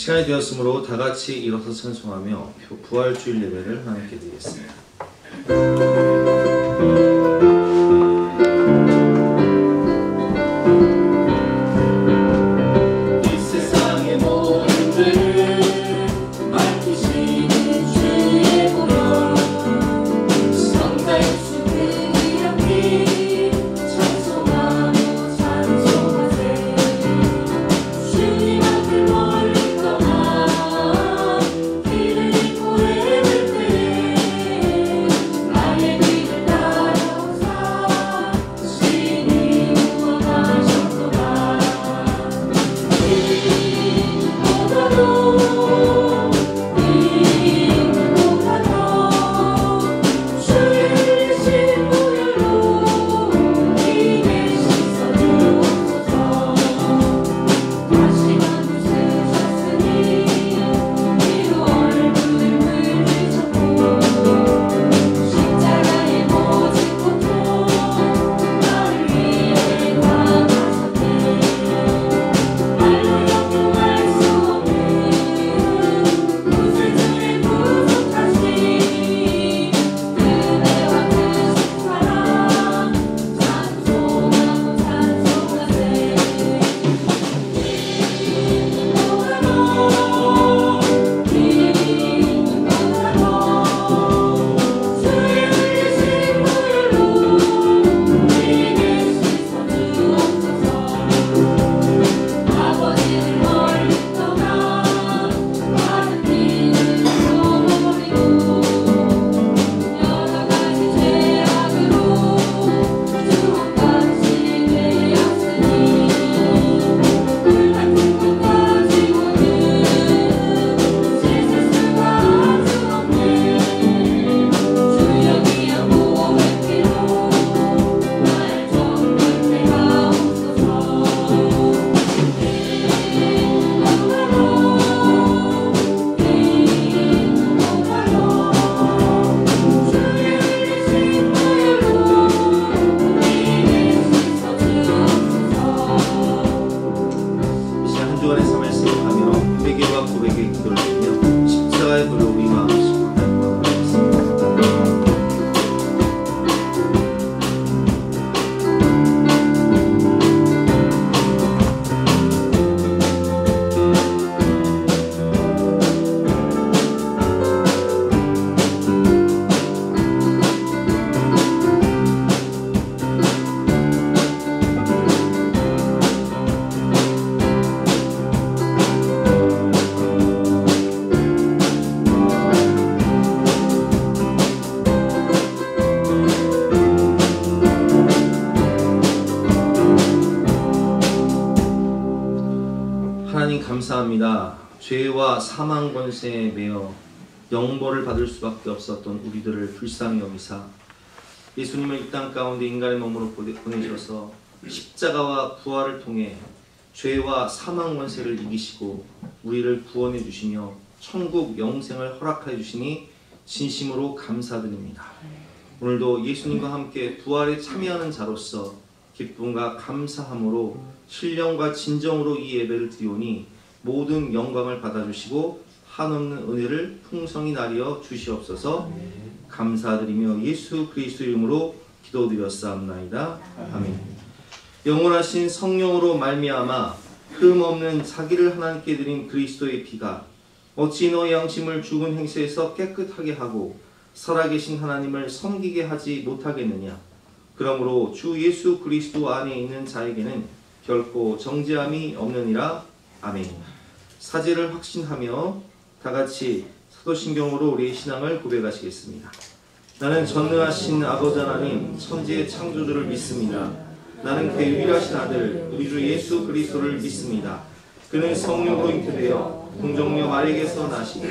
시간이 되었으므로 다 같이 일어서 찬송하며 부활주일 예배를 하나님께 드리겠습니다. 하나님 감사합니다. 죄와 사망 권세에 매여 영벌을 받을 수밖에 없었던 우리들을 불쌍히 여기사 예수님을 이 땅 가운데 인간의 몸으로 보내셔서 십자가와 부활을 통해 죄와 사망 권세를 이기시고 우리를 구원해 주시며 천국 영생을 허락하여 주시니 진심으로 감사드립니다. 오늘도 예수님과 함께 부활에 참여하는 자로서 기쁨과 감사함으로 신령과 진정으로 이 예배를 드리오니 모든 영광을 받아주시고 한없는 은혜를 풍성히 나리어 주시옵소서. 감사드리며 예수 그리스도 이름으로 기도드렸사옵나이다. 아멘. 영원하신 성령으로 말미암아 흠없는 자기를 하나님께 드린 그리스도의 피가 어찌 너의 양심을 죽은 행세에서 깨끗하게 하고 살아계신 하나님을 섬기게 하지 못하겠느냐. 그러므로 주 예수 그리스도 안에 있는 자에게는 결코 정죄함이 없느니라. 아멘. 사죄를 확신하며 다같이 사도신경으로 우리의 신앙을 고백하시겠습니다. 나는 전능하신 아버지 하나님 천지의 창조주를 믿습니다. 나는 그의 유일하신 아들 우리 주 예수 그리스도를 믿습니다. 그는 성령으로 잉태되어 동정녀 마리에게서 나시고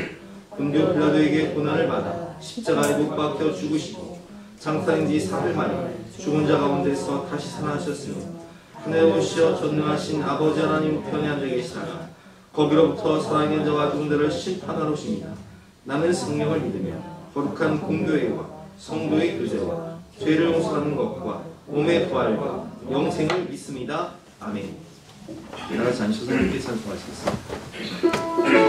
본디오 빌라도에게 고난을 받아 십자가에 못 박혀 죽으시고 장사된 지 사흘 만에 죽은 자 가운데서 다시 살아나셨으며 하늘에 오시어 전능하신 아버지 하나님 편에 앉아 계시다가 거기로부터 살아있는 자와 죽은자를 심판하러 오십니다. 나는 성령을 믿으며 거룩한 공교회와 성도의 교제와 죄를 용서하는 것과 몸의 부활과 영생을 믿습니다. 아멘. 나같이 앉으셔서 함께 찬송하시겠습니다.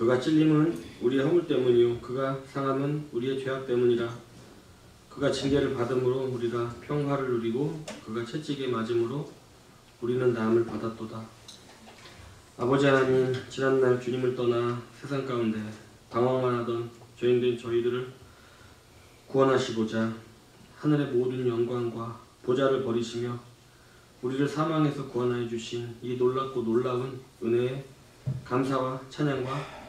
그가 찔림은 우리의 허물 때문이요 그가 상함은 우리의 죄악 때문이라. 그가 징계를 받음으로 우리가 평화를 누리고 그가 채찍에 맞음으로 우리는 나음을 받았도다. 아버지 하나님, 지난날 주님을 떠나 세상 가운데 방황만 하던 죄인된 저희들을 구원하시고자 하늘의 모든 영광과 보좌를 버리시며 우리를 사망에서 구원하여 주신 이 놀랍고 놀라운 은혜에 감사와 찬양과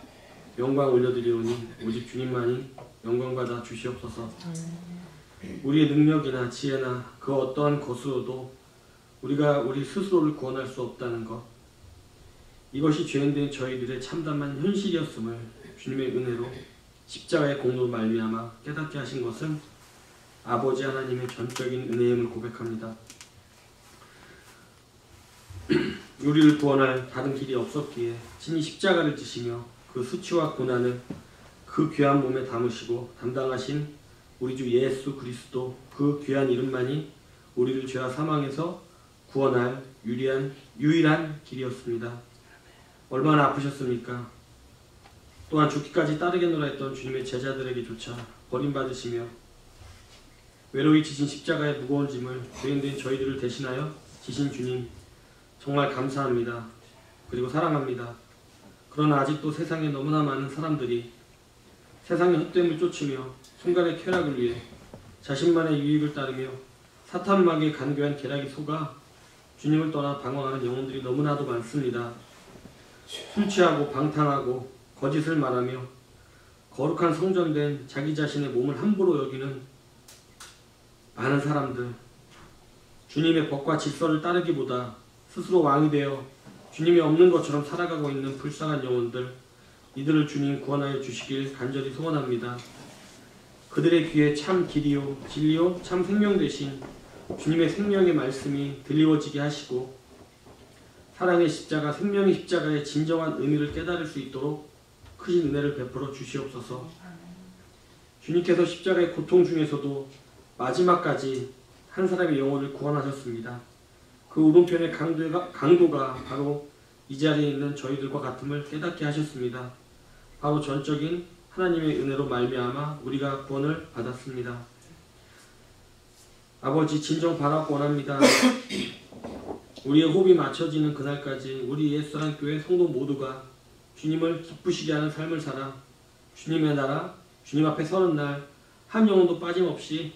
영광 올려드리오니 오직 주님만이 영광받아 주시옵소서. 우리의 능력이나 지혜나 그 어떠한 것으로도 우리가 우리 스스로를 구원할 수 없다는 것, 이것이 죄인된 저희들의 참담한 현실이었음을 주님의 은혜로 십자가의 공로로 말미암아 깨닫게 하신 것은 아버지 하나님의 전적인 은혜임을 고백합니다. 우리를 구원할 다른 길이 없었기에 친히 십자가를 지시며 그 수치와 고난을 그 귀한 몸에 담으시고 담당하신 우리 주 예수 그리스도, 그 귀한 이름만이 우리를 죄와 사망에서 구원할 유일한 길이었습니다. 얼마나 아프셨습니까? 또한 죽기까지 따르겠노라 했던 주님의 제자들에게조차 버림받으시며 외로이 지신 십자가의 무거운 짐을 죄인된 저희들을 대신하여 지신 주님, 정말 감사합니다. 그리고 사랑합니다. 그러나 아직도 세상에 너무나 많은 사람들이 세상의 헛됨을 쫓으며 순간의 쾌락을 위해 자신만의 유익을 따르며 사탄마귀의 간교한 계략이 속아 주님을 떠나 방황하는 영혼들이 너무나도 많습니다. 술 취하고 방탕하고 거짓을 말하며 거룩한 성전된 자기 자신의 몸을 함부로 여기는 많은 사람들, 주님의 법과 질서를 따르기보다 스스로 왕이 되어 주님이 없는 것처럼 살아가고 있는 불쌍한 영혼들, 이들을 주님 구원하여 주시길 간절히 소원합니다. 그들의 귀에 참 길이요 진리요 참 생명 되신 주님의 생명의 말씀이 들리워지게 하시고 사랑의 십자가, 생명의 십자가의 진정한 의미를 깨달을 수 있도록 크신 은혜를 베풀어 주시옵소서. 주님께서 십자가의 고통 중에서도 마지막까지 한 사람의 영혼을 구원하셨습니다. 그 오른편의 강도가 바로 이 자리에 있는 저희들과 같음을 깨닫게 하셨습니다. 바로 전적인 하나님의 은혜로 말미암아 우리가 구원을 받았습니다. 아버지, 진정 바라고 원합니다. 우리의 호흡이 맞춰지는 그날까지 우리 옛사랑교회 성도 모두가 주님을 기쁘시게 하는 삶을 살아 주님의 나라, 주님 앞에 서는 날 한 영혼도 빠짐없이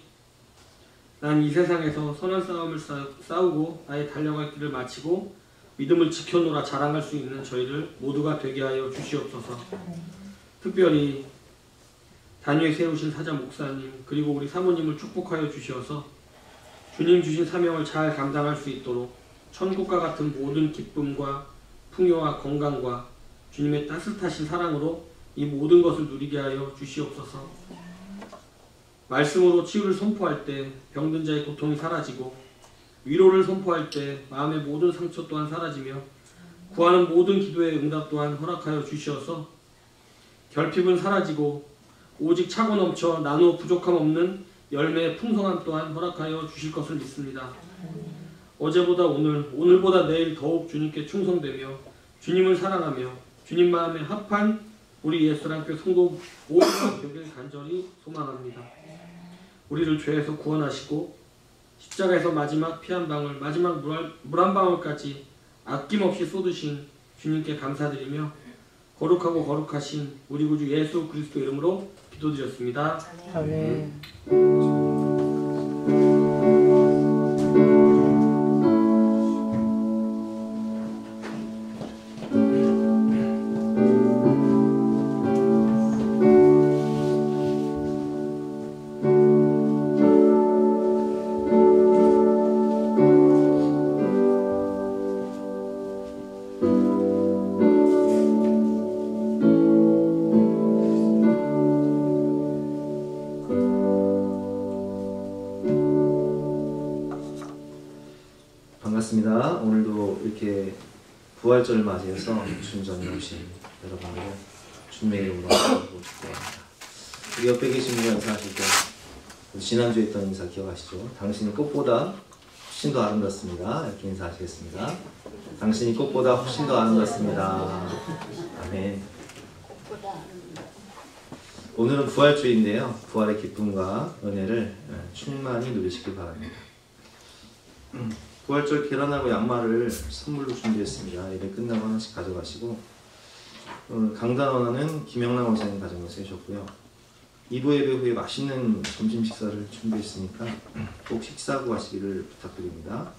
난 이 세상에서 선한 싸움을 싸우고 나의 달려갈 길을 마치고 믿음을 지켜노라 자랑할 수 있는 저희를 모두가 되게 하여 주시옵소서. 특별히 단위에 세우신 사자 목사님 그리고 우리 사모님을 축복하여 주시어서 주님 주신 사명을 잘 감당할 수 있도록 천국과 같은 모든 기쁨과 풍요와 건강과 주님의 따뜻하신 사랑으로 이 모든 것을 누리게 하여 주시옵소서. 말씀으로 치유를 선포할 때 병든 자의 고통이 사라지고 위로를 선포할 때 마음의 모든 상처 또한 사라지며 구하는 모든 기도의 응답 또한 허락하여 주시어서 결핍은 사라지고 오직 차고 넘쳐 나누어 부족함 없는 열매의 풍성함 또한 허락하여 주실 것을 믿습니다. 어제보다 오늘보다 내일 더욱 주님께 충성되며 주님을 사랑하며 주님 마음에 합한 우리 예수랑교 성도 모두가 되길 간절히 소망합니다. 우리를 죄에서 구원하시고 십자가에서 마지막 피 한 방울, 마지막 물 한 방울까지 아낌없이 쏟으신 주님께 감사드리며 거룩하고 거룩하신 우리 구주 예수 그리스도 이름으로 기도드렸습니다. 아멘. 반갑습니다. 오늘도 이렇게 부활절을 맞이해서 주님전에 오신 여러분을 주님의 이름으로 축복하고 축복합니다. 우리 옆에 계신 분과 인사하실 때 지난주에 했던 인사 기억하시죠? 당신이 꽃보다 훨씬 더 아름답습니다. 이렇게 인사하시겠습니다. 당신이 꽃보다 훨씬 더 아름답습니다. 아멘. 오늘은 부활주일인데요. 부활의 기쁨과 은혜를 충만히 누리시길 바랍니다. 부활절 계란하고 양말을 선물로 준비했습니다. 예배 끝나고 하나씩 가져가시고, 강단 원하는 김영남 원사님 가정에 세우셨고요. 2부 예배 후에 맛있는 점심 식사를 준비했으니까 꼭 식사하고 가시기를 부탁드립니다.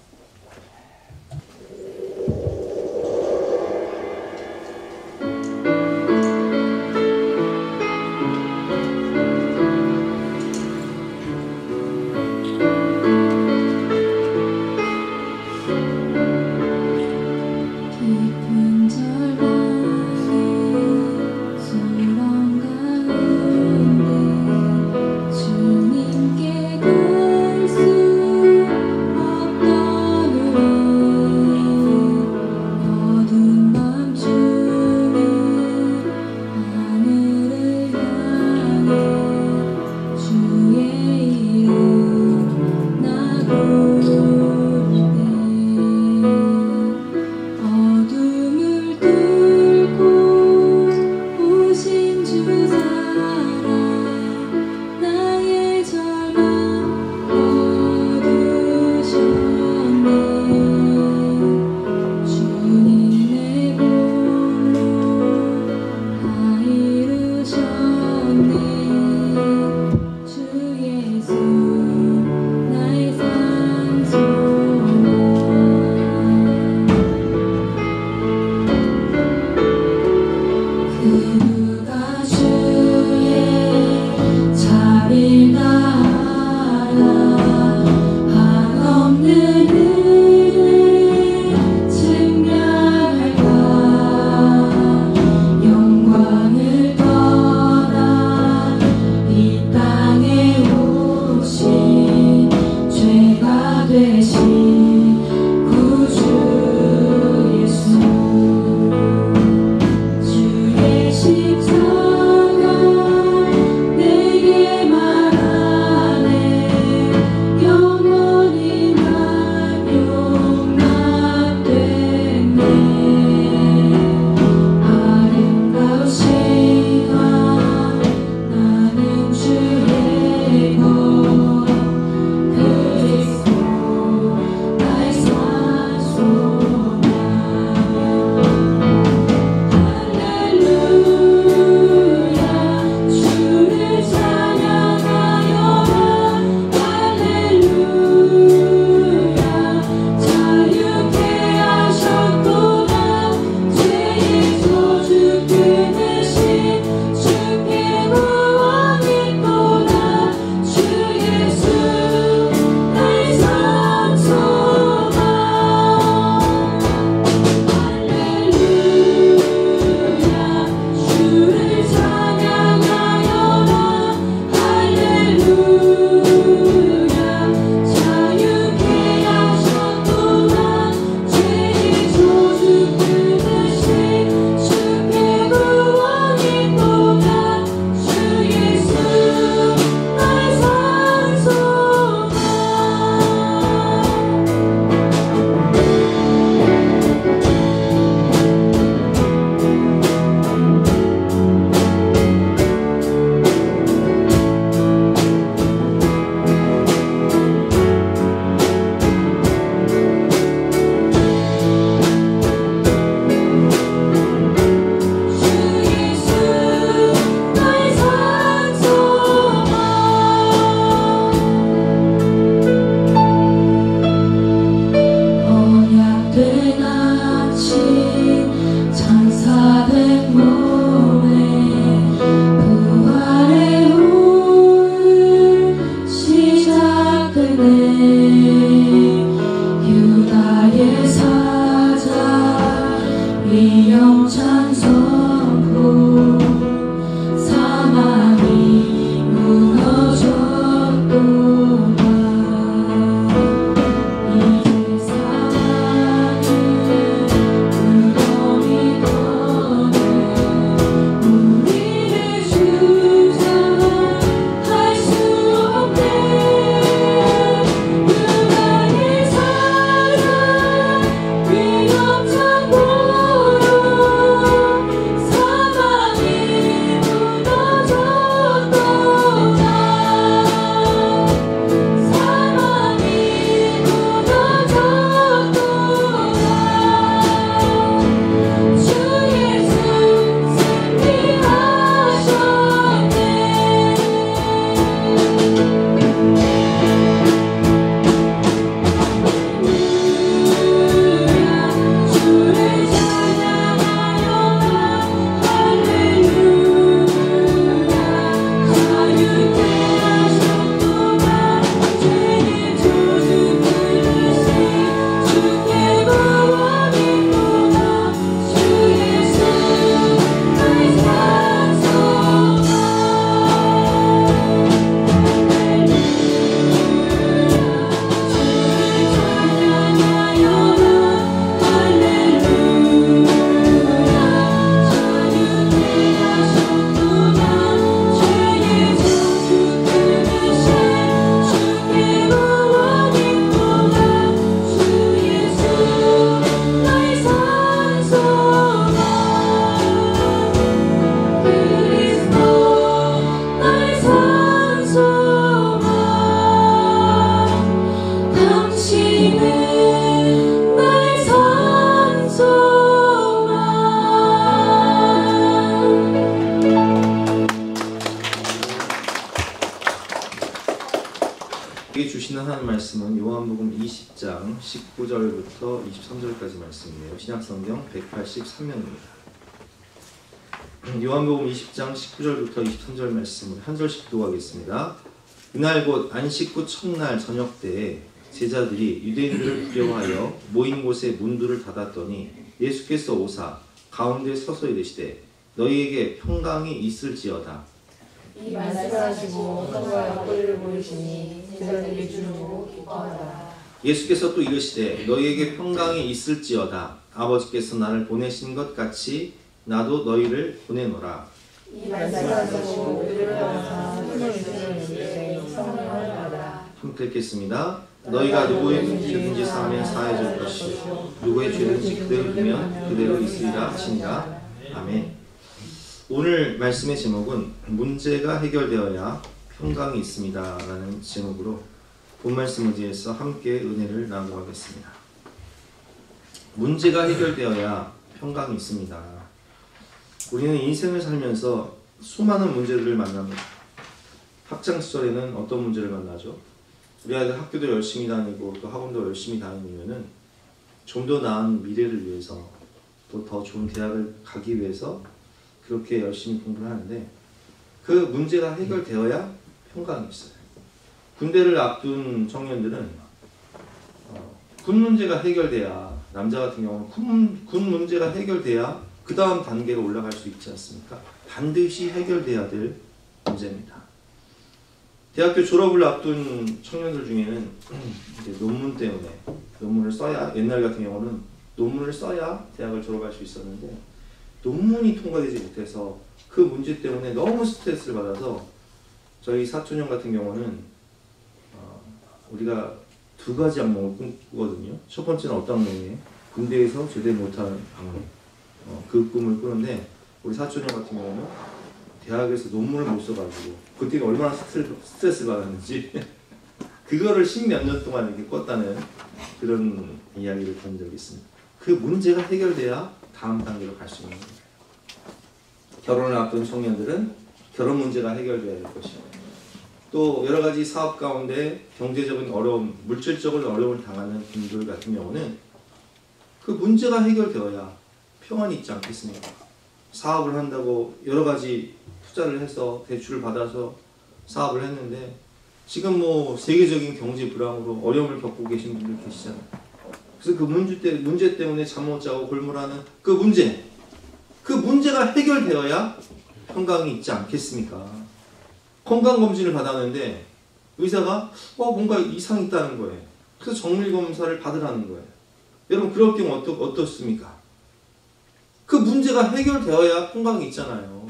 하는 말씀은 요한복음 20장 19절부터 23절까지 말씀이에요. 신약성경 183면입니다. 요한복음 20장 19절부터 23절 말씀을 한 절씩 기도하겠습니다. 그날 곧 안식 후 첫날 저녁 때에 제자들이 유대인들을 두려워하여 모인 곳에 문들을 닫았더니 예수께서 오사 가운데 서서 이르시되 너희에게 평강이 있을지어다. 이 말씀하시고 어떤가 앞을 보이시니 제자들이 주를 보고 기뻐하더라. 예수께서 또 이르시되 너희에게 평강이 있을지어다. 아버지께서 나를 보내신 것 같이 나도 너희를 보내노라. 이 말씀하시고 일어나서 힘을 주시는 이에 성령을 받아. 함께 읽겠습니다. 너희가 누구의 죄든지 사하면 사해질 것이요 누구의 죄든지 그대로 두면 그대로 있으리라 하시니라. 아멘. 오늘 말씀의 제목은 문제가 해결되어야 평강이 있습니다 라는 제목으로 본 말씀 의지해서 함께 은혜를 나누겠습니다. 문제가 해결되어야 평강이 있습니다. 우리는 인생을 살면서 수많은 문제들을 만납니다. 학창시절에는 어떤 문제를 만나죠? 우리 아이들 학교도 열심히 다니고 또 학원도 열심히 다니면은 좀 더 나은 미래를 위해서 또 더 좋은 대학을 가기 위해서 그렇게 열심히 공부를 하는데 그 문제가 해결되어야 평강이 있어요. 군대를 앞둔 청년들은 군 문제가 해결돼야, 남자 같은 경우는 군 문제가 해결돼야 그 다음 단계로 올라갈 수 있지 않습니까? 반드시 해결돼야 될 문제입니다. 대학교 졸업을 앞둔 청년들 중에는 이제 논문 때문에 논문을 써야, 옛날 같은 경우는 논문을 써야 대학을 졸업할 수 있었는데 논문이 통과되지 못해서 그 문제 때문에 너무 스트레스를 받아서 저희 사촌 형 같은 경우는 우리가 두 가지 악몽을 꾸거든요. 첫 번째는 어떤 악몽이에요? 군대에서 제대 못하는 악몽. 그 꿈을 꾸는데 우리 사촌 형 같은 경우는 대학에서 논문을 못 써가지고 그때 얼마나 스트레스를 받았는지 그거를 10몇 년 동안 이렇게 꿨다는 그런 이야기를 본 적이 있습니다. 그 문제가 해결돼야 다음 단계로 갈 수 있는 겁니다. 결혼을 앞둔 청년들은 결혼 문제가 해결돼야 될 것이고 또 여러 가지 사업 가운데 경제적인 어려움, 물질적인 어려움을 당하는 분들 같은 경우는 그 문제가 해결되어야 평안이 있지 않겠습니까? 사업을 한다고 여러 가지 투자를 해서 대출을 받아서 사업을 했는데 지금 뭐 세계적인 경제 불황으로 어려움을 겪고 계신 분들 계시잖아요. 그래서 그 문제 때문에 잠 못 자고 골몰하는 그 문제가 해결되어야 평강이 있지 않겠습니까? 건강검진을 받았는데 의사가 뭔가 이상이 있다는 거예요. 그래서 정밀검사를 받으라는 거예요. 여러분 그럴 경우 어떻습니까? 그 문제가 해결되어야 평강이 있잖아요.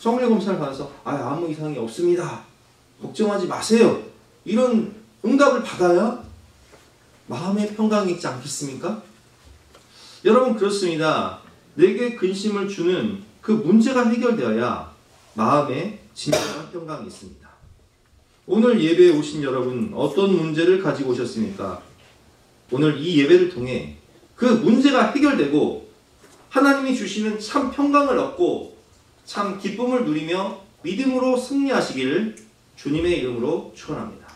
정밀검사를 받아서 아무 이상이 없습니다. 걱정하지 마세요. 이런 응답을 받아야 마음의 평강이 있지 않겠습니까? 여러분 그렇습니다. 내게 근심을 주는 그 문제가 해결되어야 마음에 진정한 평강이 있습니다. 오늘 예배에 오신 여러분 어떤 문제를 가지고 오셨습니까? 오늘 이 예배를 통해 그 문제가 해결되고 하나님이 주시는 참 평강을 얻고 참 기쁨을 누리며 믿음으로 승리하시기를 주님의 이름으로 축원합니다.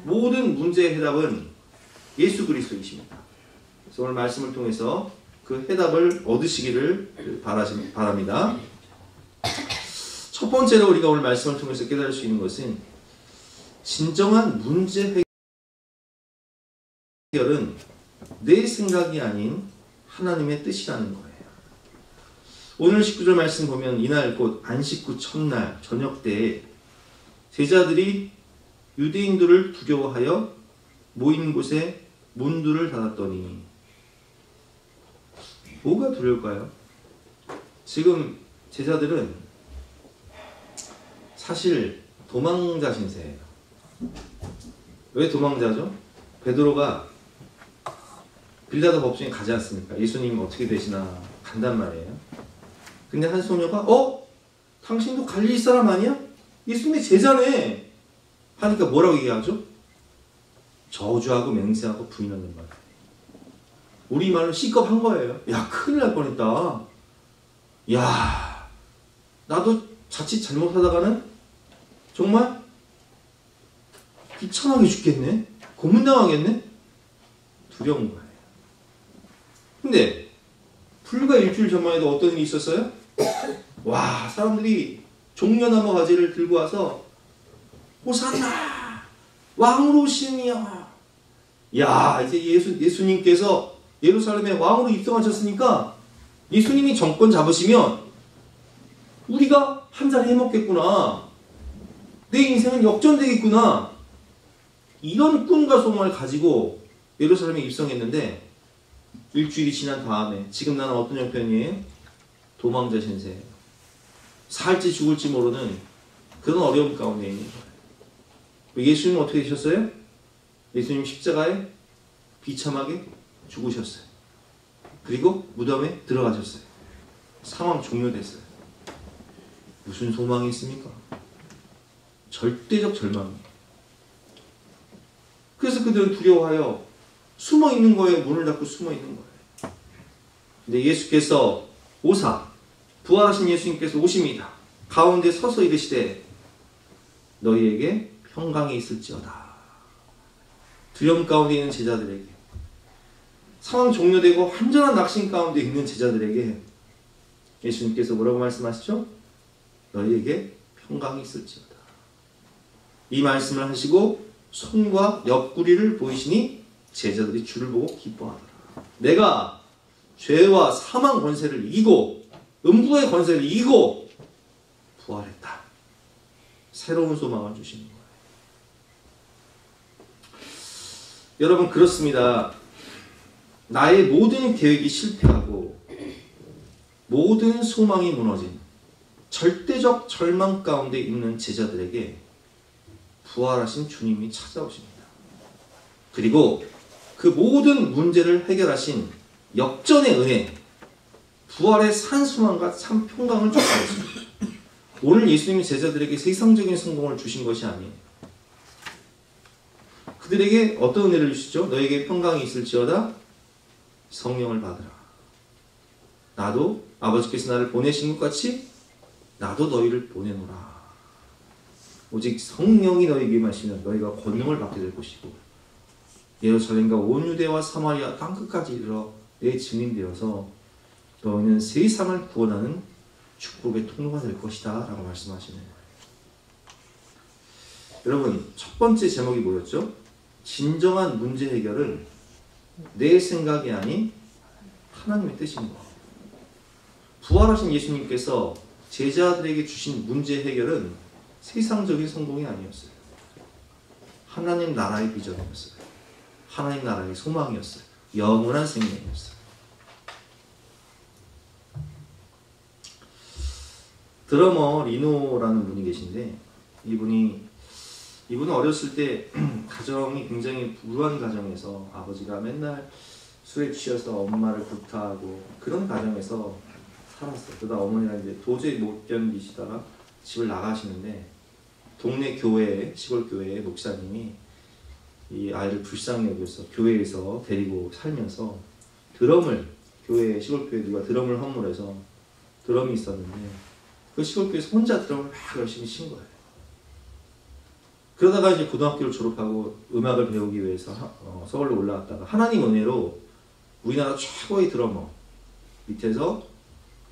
모든 문제의 해답은 예수 그리스도이십니다. 그래서 오늘 말씀을 통해서 그 해답을 얻으시기를 바랍니다. 첫 번째로 우리가 오늘 말씀을 통해서 깨달을 수 있는 것은 진정한 문제 해결은 내 생각이 아닌 하나님의 뜻이라는 거예요. 오늘 19절 말씀 보면 이날 곧 안식 후 첫날 저녁 때에 제자들이 유대인들을 두려워하여 모인 곳에 문들을 닫았더니 뭐가 두려울까요? 지금 제자들은 사실 도망자 신세예요. 왜 도망자죠? 베드로가 빌라도 법정에 가지 않습니까? 예수님 어떻게 되시나 간단 말이에요. 근데 한 소녀가 당신도 갈릴리 사람 아니야? 예수님의 제자네 하니까 뭐라고 얘기하죠? 저주하고 맹세하고 부인하는 말. 우리말로 C컵 한 거예요. 야 큰일 날 뻔했다. 야 나도 자칫 잘못하다가는 정말 비참하게 죽겠네? 고문당하겠네? 두려운 거예요. 근데 불과 일주일 전만 해도 어떤 일이 있었어요? 와, 사람들이 종려나무 가지를 들고 와서 호산나 왕으로 오시니여. 야, 이제 예수님께서 예루살렘에 왕으로 입성하셨으니까 예수님이 정권 잡으시면 우리가 한 자리 해먹겠구나. 내 인생은 역전되겠구나. 이런 꿈과 소망을 가지고 예루살렘에 입성했는데 일주일이 지난 다음에 지금 나는 어떤 형편이에요? 도망자 신세예요. 살지 죽을지 모르는 그런 어려움 가운데 있는 거예요. 예수님은 어떻게 되셨어요? 예수님 십자가에 비참하게 죽으셨어요. 그리고 무덤에 들어가셨어요. 상황 종료됐어요. 무슨 소망이 있습니까? 절대적 절망이에요. 그래서 그들은 두려워하여 숨어 있는 거예요. 문을 닫고 숨어 있는 거예요. 근데 예수께서 오사, 부활하신 예수님께서 오십니다. 가운데 서서 이르시되 너희에게 평강이 있을지어다. 두려움 가운데 있는 제자들에게, 상황 종료되고 완전한 낙심 가운데 있는 제자들에게 예수님께서 뭐라고 말씀하시죠? 너희에게 평강이 있을지어다. 이 말씀을 하시고 손과 옆구리를 보이시니 제자들이 주를 보고 기뻐하더라. 내가 죄와 사망 권세를 이기고 음부의 권세를 이기고 부활했다. 새로운 소망을 주시는 거예요. 여러분, 그렇습니다. 나의 모든 계획이 실패하고 모든 소망이 무너진 절대적 절망 가운데 있는 제자들에게 부활하신 주님이 찾아오십니다. 그리고 그 모든 문제를 해결하신 역전의 은혜, 부활의 산 소망과 참 평강을 주셨습니다. 오늘 예수님이 제자들에게 세상적인 성공을 주신 것이 아니에요. 그들에게 어떤 은혜를 주시죠? 너에게 평강이 있을지어다 성령을 받으라. 나도 아버지께서 나를 보내신 것 같이 나도 너희를 보내노라. 오직 성령이 너희에게 임하시면 너희가 권능을 받게 될 것이고 예루살렘과 온 유대와 사마리아 땅끝까지 이르러 내 증인되어서 너희는 세상을 구원하는 축복의 통로가 될 것이다 라고 말씀하시는 거예요. 여러분, 첫 번째 제목이 뭐였죠? 진정한 문제 해결은 내 생각이 아닌 하나님의 뜻인 거예요. 부활하신 예수님께서 제자들에게 주신 문제 해결은 세상적인 성공이 아니었어요. 하나님 나라의 비전이었어요. 하나님 나라의 소망이었어요. 영원한 생명이었어요. 드러머 리노라는 분이 계신데 이분은 어렸을 때 가정이 굉장히 불우한 가정에서 아버지가 맨날 술에 취해서 엄마를 구타하고 그런 가정에서 살았어요. 그러다 어머니가 이제 도저히 못 견디시다가 집을 나가시는데 동네 교회, 시골 교회의 목사님이 이 아이를 불쌍히 여겨서 교회에서 데리고 살면서 드럼을, 교회, 시골 교회 누가 드럼을 헌물해서 드럼이 있었는데 그 시골 교회에서 혼자 드럼을 막 열심히 친 거예요. 그러다가 이제 고등학교를 졸업하고 음악을 배우기 위해서 서울로 올라왔다가 하나님 은혜로 우리나라 최고의 드러머 밑에서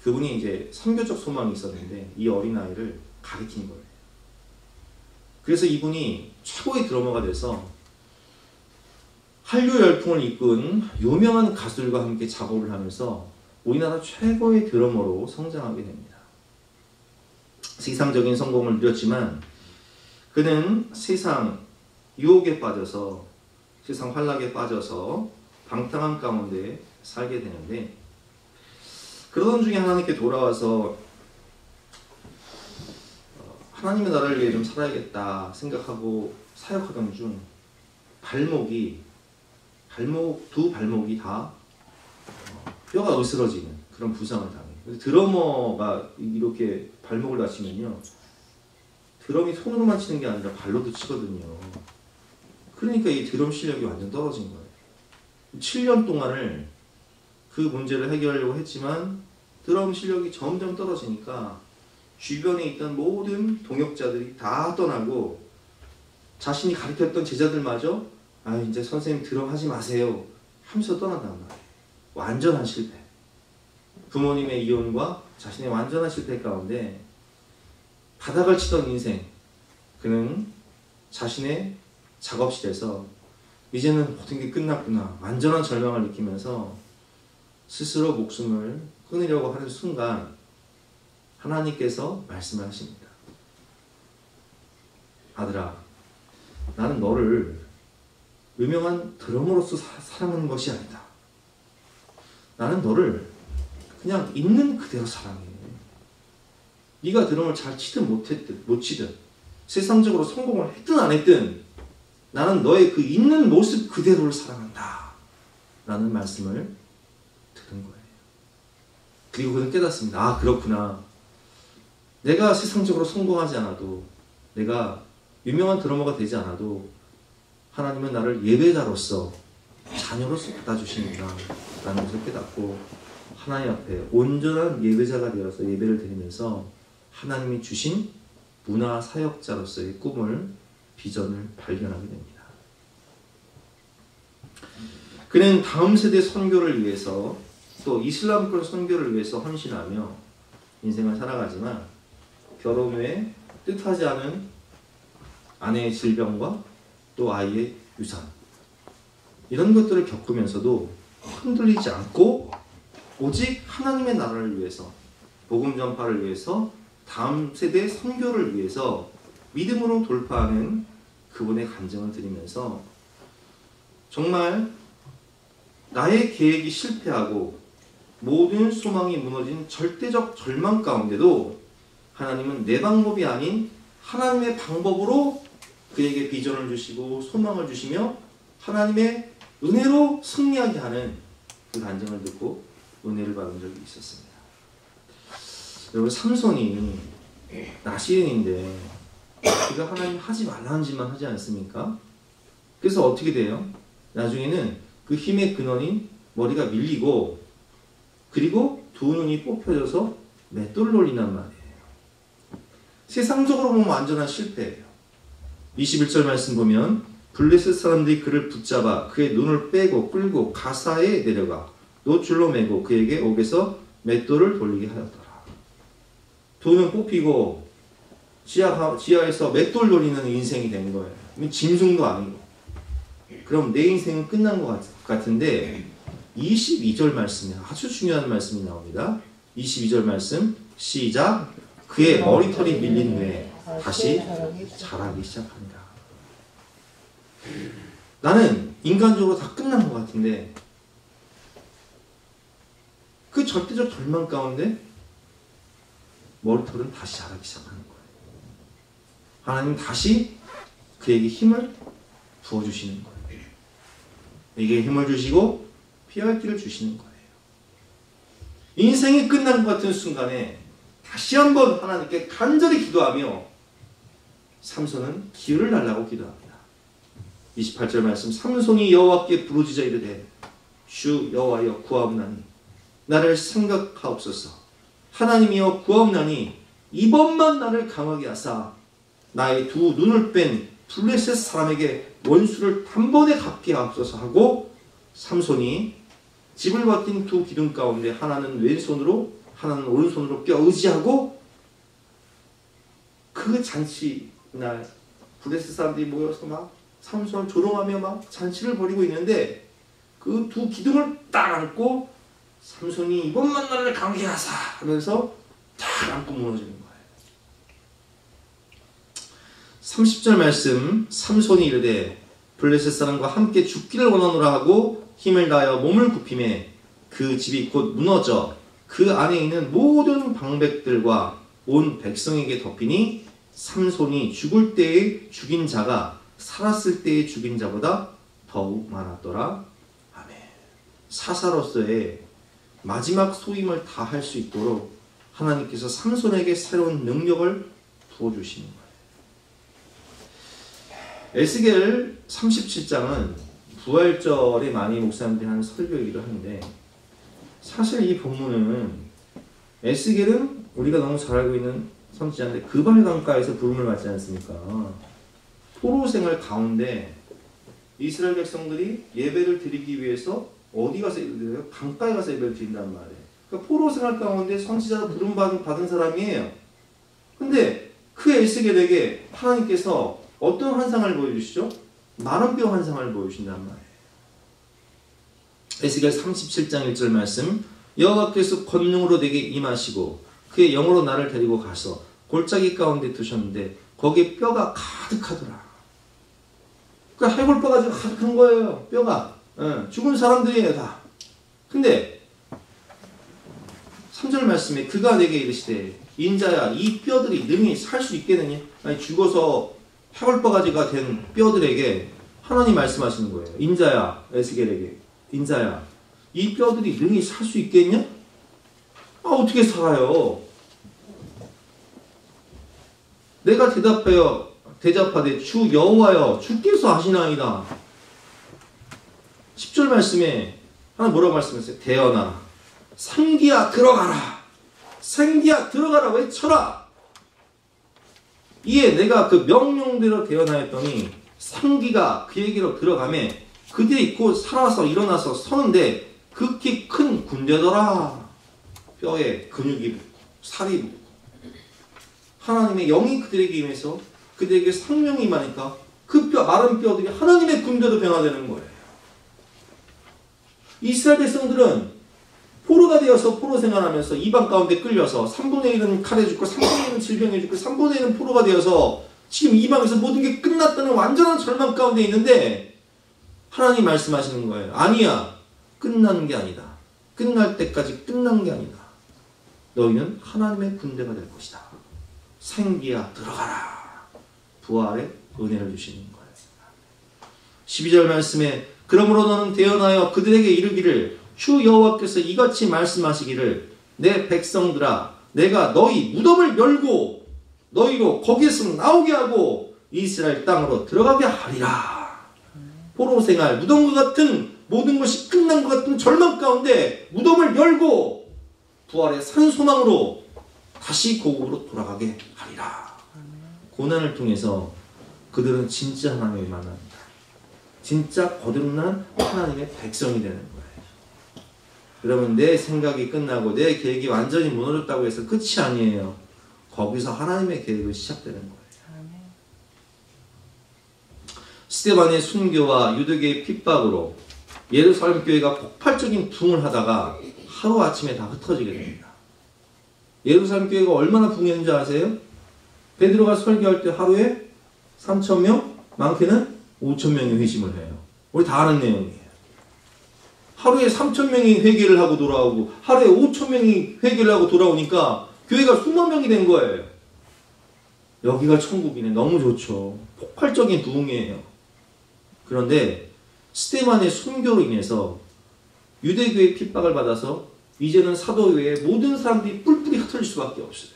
그분이 이제 선교적 소망이 있었는데 이 어린아이를 가르친 거예요. 그래서 이분이 최고의 드러머가 돼서 한류 열풍을 이끈 유명한 가수들과 함께 작업을 하면서 우리나라 최고의 드러머로 성장하게 됩니다. 세상적인 성공을 누렸지만 그는 세상 유혹에 빠져서 세상 환락에 빠져서 방탕한 가운데 살게 되는데 그러던 중에 하나님께 돌아와서 하나님의 나라를 위해 좀 살아야겠다 생각하고 사역하던 중 두 발목이 다 뼈가 으스러지는 그런 부상을 당해요. 드러머가 이렇게 발목을 다치면요, 드럼이 손으로만 치는 게 아니라 발로도 치거든요. 그러니까 이 드럼 실력이 완전 떨어진 거예요. 7년 동안을 그 문제를 해결하려고 했지만 드럼 실력이 점점 떨어지니까 주변에 있던 모든 동역자들이 다 떠나고 자신이 가르쳤던 제자들마저 아 이제 선생님 들어가지 마세요 하면서 떠난단 말이에요. 완전한 실패. 부모님의 이혼과 자신의 완전한 실패 가운데 바닥을 치던 인생. 그는 자신의 작업실에서 이제는 모든 게 끝났구나 완전한 절망을 느끼면서 스스로 목숨을 끊으려고 하는 순간 하나님께서 말씀을 하십니다. 아들아, 나는 너를 유명한 드러머로서 사랑하는 것이 아니다. 나는 너를 그냥 있는 그대로 사랑해. 네가 드럼을 잘 치든 못 치든 세상적으로 성공을 했든 안 했든 나는 너의 그 있는 모습 그대로를 사랑한다 라는 말씀을 들은 거예요. 그리고 그는 깨닫습니다. 아 그렇구나. 내가 세상적으로 성공하지 않아도 내가 유명한 드러머가 되지 않아도 하나님은 나를 예배자로서 자녀로서 받아주시는구나 라는 것을 깨닫고 하나님 앞에 온전한 예배자가 되어서 예배를 드리면서 하나님이 주신 문화사역자로서의 꿈을 비전을 발견하게 됩니다. 그는 다음 세대 선교를 위해서 또 이슬람권 선교를 위해서 헌신하며 인생을 살아가지만 결혼 후에 뜻하지 않은 아내의 질병과 또 아이의 유산 이런 것들을 겪으면서도 흔들리지 않고 오직 하나님의 나라를 위해서 복음 전파를 위해서 다음 세대 선교를 위해서 믿음으로 돌파하는 그분의 간증을 드리면서 정말 나의 계획이 실패하고 모든 소망이 무너진 절대적 절망 가운데도 하나님은 내 방법이 아닌 하나님의 방법으로 그에게 비전을 주시고 소망을 주시며 하나님의 은혜로 승리하게 하는 그 간증을 듣고 은혜를 받은 적이 있었습니다. 여러분 삼손이 나시인인데 그가 하나님 하지 말라는 짓만 하지 않습니까? 그래서 어떻게 돼요? 나중에는 그 힘의 근원인 머리가 밀리고 그리고 두 눈이 뽑혀져서 맷돌을 올린단 말이에요. 세상적으로 보면 완전한 실패예요. 21절 말씀 보면 블레셋 사람들이 그를 붙잡아 그의 눈을 빼고 끌고 가사에 내려가 노줄로 매고 그에게 옥에서 맷돌을 돌리게 하였더라. 두 눈 뽑히고 지하에서 맷돌 돌리는 인생이 된 거예요. 짐승도 아니고. 그럼 내 인생은 끝난 것 같은데 22절 말씀이 아주 중요한 말씀이 나옵니다. 22절 말씀 시작. 그의 머리털이 밀린 후에 다시 자라기 시작합니다. 나는 인간적으로 다 끝난 것 같은데 그 절대적 절망 가운데 머리털은 다시 자라기 시작하는 거예요. 하나님 다시 그에게 힘을 부어주시는 거예요. 이게 힘을 주시고 피할 길을 주시는 거예요. 인생이 끝난 것 같은 순간에 다시 한번 하나님께 간절히 기도하며 삼손은 기회를 달라고 기도합니다. 28절 말씀 삼손이 여호와께 부르짖어 이르되 주 여호와여 구하옵나니 나를 생각하옵소서. 하나님이여 구하옵나니 이번만 나를 강하게 하사 나의 두 눈을 뺀 블레셋 사람에게 원수를 단번에 갚게 하옵소서 하고 삼손이 집을 버틴 두 기둥 가운데 하나는 왼손으로 하나는 오른손으로 껴 의지하고 그 잔치날 블레셋 사람들이 모여서 막 삼손을 조롱하며 막 잔치를 벌이고 있는데 그 두 기둥을 딱 안고 삼손이 이번만 나를 강하게 하사 하면서 딱 안고 무너지는 거예요. 30절 말씀 삼손이 이르되 블레셋 사람과 함께 죽기를 원하노라 하고 힘을 다하여 몸을 굽히매 그 집이 곧 무너져 그 안에 있는 모든 방백들과 온 백성에게 덮이니 삼손이 죽을 때에 죽인 자가 살았을 때에 죽인 자보다 더욱 많았더라. 아멘. 사사로서의 마지막 소임을 다할 수 있도록 하나님께서 삼손에게 새로운 능력을 부어주시는 거예요. 에스겔 37장은 부활절에 많이 목사님들이 하는 설교이기도 하는데 사실 이 본문은 에스겔은 우리가 너무 잘 알고 있는 선지자인데 그발 강가에서 부름을 받지 않습니까? 포로 생활 가운데 이스라엘 백성들이 예배를 드리기 위해서 어디 가서 예배를 드려요? 강가에 가서 예배를 드린단 말이에요. 그러니까 포로 생활 가운데 선지자로 부름 받은 사람이에요. 근데 그 에스겔에게 하나님께서 어떤 환상을 보여주시죠? 마른 뼈 환상을 보여주신단 말이에요. 에스겔 37장 1절 말씀, 여호와께서 권능으로 내게 임하시고 그의 영으로 나를 데리고 가서 골짜기 가운데 두셨는데 거기에 뼈가 가득하더라. 그러니까 해골뼈가 가득한 거예요. 뼈가. 죽은 사람들이에요 다. 근데 3절 말씀에 그가 내게 이르시되 인자야 이 뼈들이 능히 살 수 있겠느냐? 아니, 죽어서 해골바가지가 된 뼈들에게 하나님 말씀하시는 거예요. 인자야, 에스겔에게 인자야 이 뼈들이 능히 살 수 있겠냐? 어떻게 살아요? 내가 대답하되 주 여호와여 주께서 하시나이다. 10절 말씀에 하나님 뭐라고 말씀하셨어요? 대언아 생기야 들어가라. 생기야 들어가라 외쳐라. 이에 내가 그 명령대로 대언하였더니 생기가 그에게로 들어가매 그들이 곧 살아서 일어나서 서는데 극히 큰 군대더라. 뼈에 근육이 붙고 살이 붙고 하나님의 영이 그들에게 임해서 그들에게 생명이 임하니까 그 마른 뼈들이 하나님의 군대로 변화되는 거예요. 이스라엘 백성들은 포로가 되어서 포로 생활하면서 이방 가운데 끌려서 3분의 1은 칼에 죽고 3분의 1은 질병에 죽고 3분의 1은 포로가 되어서 지금 이방에서 모든 게 끝났다는 완전한 절망 가운데 있는데 하나님 말씀하시는 거예요. 아니야. 끝난 게 아니다. 끝날 때까지 끝난 게 아니다. 너희는 하나님의 군대가 될 것이다. 생기야 들어가라. 부활의 은혜를 주시는 거예요. 12절 말씀에 그러므로 너는 대언하여 그들에게 이르기를 주 여호와께서 이같이 말씀하시기를 내 백성들아 내가 너희 무덤을 열고 너희로 거기에서 나오게 하고 이스라엘 땅으로 들어가게 하리라. 포로 생활 무덤과 같은 모든 것이 끝난 것 같은 절망 가운데 무덤을 열고 부활의 산소망으로 다시 고국으로 돌아가게 하리라. 고난을 통해서 그들은 진짜 하나님을 만납니다. 진짜 거듭난 하나님의 백성이 되는 거예요. 여러분 내 생각이 끝나고 내 계획이 완전히 무너졌다고 해서 끝이 아니에요. 거기서 하나님의 계획이 시작되는 거예요. 스데반의 순교와 유대교의 핍박으로 예루살렘 교회가 폭발적인 부흥을 하다가 하루아침에 다 흩어지게 됩니다. 예루살렘 교회가 얼마나 부흥했는지 아세요? 베드로가 설교할 때 하루에 3,000명, 많게는 5,000명이 회심을 해요. 우리 다 아는 내용이에요. 하루에 3,000명이 회개를 하고 돌아오고 하루에 5,000명이 회개를 하고 돌아오니까 교회가 수만 명이 된 거예요. 여기가 천국이네. 너무 좋죠. 폭발적인 부흥이에요. 그런데 스데반의 순교로 인해서 유대교의 핍박을 받아서 이제는 사도교회의 모든 사람들이 뿔뿔이 흩어질 수밖에 없어요.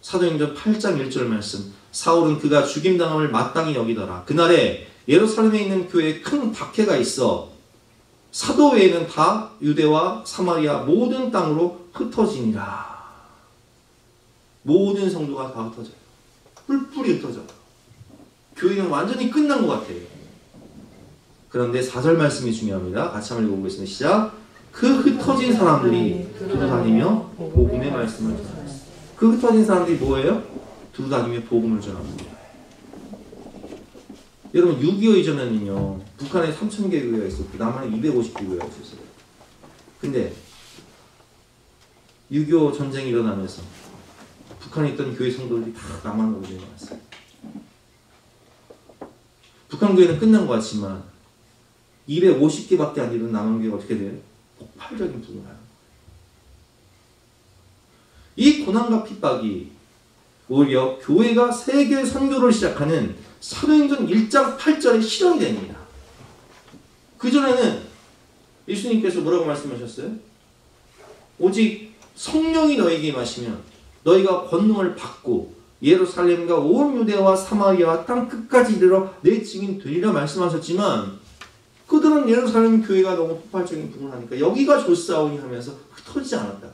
사도행전 8장 1절 말씀 사울은 그가 죽임당함을 마땅히 여기더라. 그날에 예루살렘에 있는 교회에 큰 박해가 있어 사도회에는 다 유대와 사마리아 모든 땅으로 흩어지니라. 모든 성도가 다 흩어져요. 뿔뿔이 흩어져요. 교회는 완전히 끝난 것 같아요. 그런데 4절 말씀이 중요합니다. 같이 한번 읽어보겠습니다. 시작. 그 흩어진 사람들이 두루다니며 복음의 말씀을 전합니다. 그 흩어진 사람들이 뭐예요? 두루다니며 복음을 전합니다. 여러분 6.25 이전에는요 북한에 3,000개 교회가 있었고 남한에 250개 교회가 있었어요. 근데 6.25 전쟁이 일어나면서 북한에 있던 교회 성도들이 다 남한으로 내려왔어요. 북한 교회는 끝난 것 같지만 250개밖에 안 되는 남한 교회가 어떻게 돼요? 폭발적인 부흥을 하는 거예요. 이 고난과 핍박이 오히려 교회가 세계 선교를 시작하는 사도행전 1장 8절에 실현이 됩니다. 그전에는 예수님께서 뭐라고 말씀하셨어요? 오직 성령이 너에게 임하시면 너희가 권능을 받고 예루살렘과 온 유대와 사마리아와 땅 끝까지 이르러 내 증인 되리라 말씀하셨지만 그들은 예루살렘 교회가 너무 폭발적인 부흥을 하니까 여기가 좋사오니 하면서 흩어지지 않았다.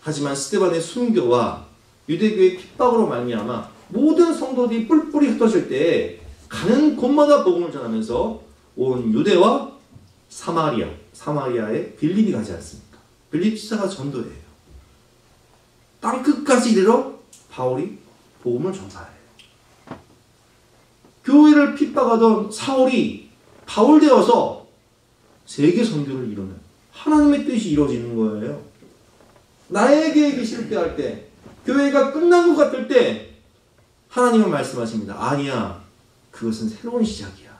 하지만 스데반의 순교와 유대교의 핍박으로 말미암아 모든 성도들이 뿔뿔이 흩어질 때 가는 곳마다 복음을 전하면서 온 유대와 사마리아에 빌립이 가지 않습니까? 빌립 지사가 전도해요. 땅끝까지 이르러 바울이 복음을 전파해요. 교회를 핍박하던 사울이 바울 되어서 세계 선교를 이루는 하나님의 뜻이 이루어지는 거예요. 나의 계획이 실패할 때, 교회가 끝난 것 같을 때 하나님은 말씀하십니다. 아니야, 그것은 새로운 시작이야.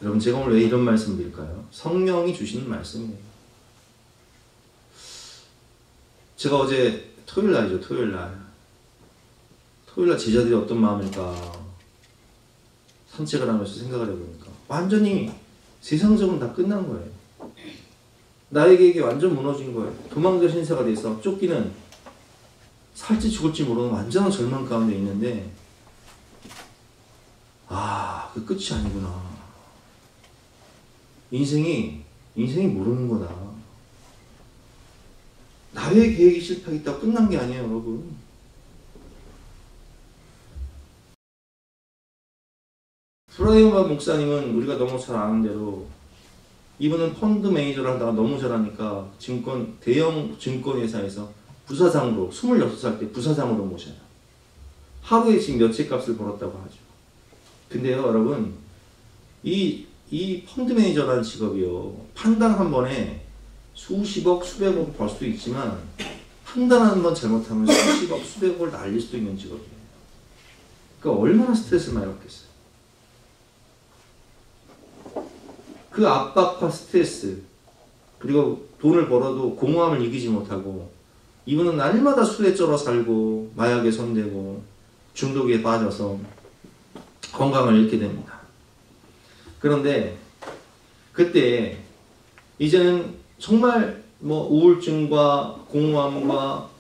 여러분, 제가 오늘 왜 이런 말씀을 드릴까요? 성령이 주시는 말씀이에요. 제가 어제 토요일날 제자들이 어떤 마음일까 산책을 하면서 생각을 해보니까 완전히 세상적으로 다 끝난 거예요. 나의 계획이 완전 무너진 거예요. 도망자 신세가 돼서 쫓기는, 살지 죽을지 모르는 완전한 절망 가운데 있는데, 그 끝이 아니구나. 인생이 모르는 거다. 나의 계획이 실패하겠다고 끝난 게 아니에요, 여러분. 프라이마 목사님은 우리가 너무 잘 아는 대로 이분은 펀드 매니저를 하다가 너무 잘하니까 대형 증권회사에서 부사장으로 26살 때 부사장으로 모셔요. 하루에 지금 몇 채 값을 벌었다고 하죠. 근데요, 여러분, 이 펀드 매니저라는 직업이요, 판단 한 번에 수십억, 수백억 벌 수도 있지만 판단 한 번 잘못하면 수십억, 수백억을 날릴 수도 있는 직업이에요. 그러니까 얼마나 스트레스를 많이 받겠어요. 그 압박과 스트레스, 그리고 돈을 벌어도 공허함을 이기지 못하고, 이분은 날마다 술에 쩔어 살고 마약에 손대고 중독에 빠져서 건강을 잃게 됩니다. 그런데 그때 이제는 정말 우울증과 공허함과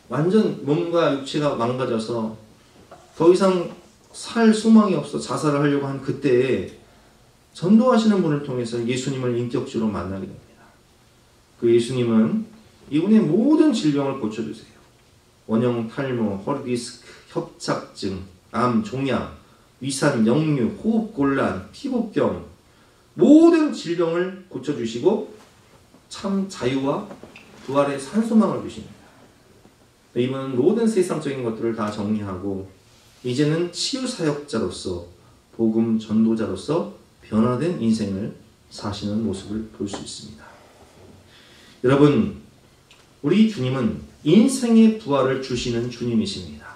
완전 몸과 육체가 망가져서 더 이상 살 소망이 없어 자살을 하려고 한 그때에 전도하시는 분을 통해서 예수님을 인격적으로 만나게 됩니다. 그 예수님은 이분의 모든 질병을 고쳐주세요. 원형 탈모, 허리디스크, 협착증, 암, 종양, 위산, 역류, 호흡곤란, 피부병, 모든 질병을 고쳐주시고 참 자유와 부활의 산소망을 주십니다. 이분은 모든 세상적인 것들을 다 정리하고 이제는 치유사역자로서, 복음 전도자로서 변화된 인생을 사시는 모습을 볼 수 있습니다. 여러분, 우리 주님은 인생의 부활을 주시는 주님이십니다.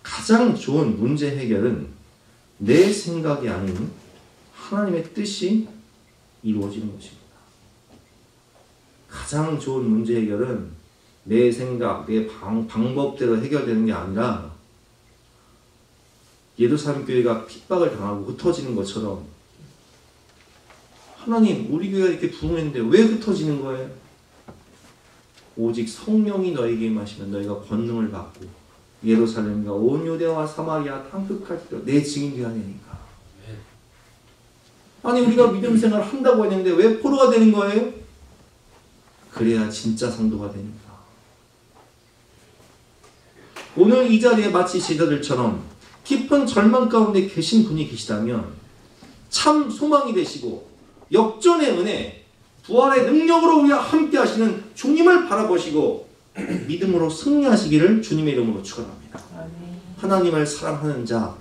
가장 좋은 문제 해결은 내 생각이 아닌 하나님의 뜻이 이루어지는 것입니다. 가장 좋은 문제 해결은 내 생각, 내 방법대로 해결되는 게 아니라 예루살렘 교회가 핍박을 당하고 흩어지는 것처럼, 하나님, 우리 교회가 이렇게 부흥했는데 왜 흩어지는 거예요? 오직 성령이 너에게 임하시면 너희가 권능을 받고 예루살렘과 온 유대와 사마리아 땅끝까지 내 증인 되어야 되니까. 아니, 우리가 믿음 생활을 한다고 했는데 왜 포로가 되는 거예요? 그래야 진짜 성도가 되니까. 오늘 이 자리에 마치 제자들처럼 깊은 절망 가운데 계신 분이 계시다면 참 소망이 되시고 역전의 은혜, 부활의 능력으로 우리와 함께 하시는 주님을 바라보시고 믿음으로 승리하시기를 주님의 이름으로 축원합니다. 하나님을 사랑하는 자,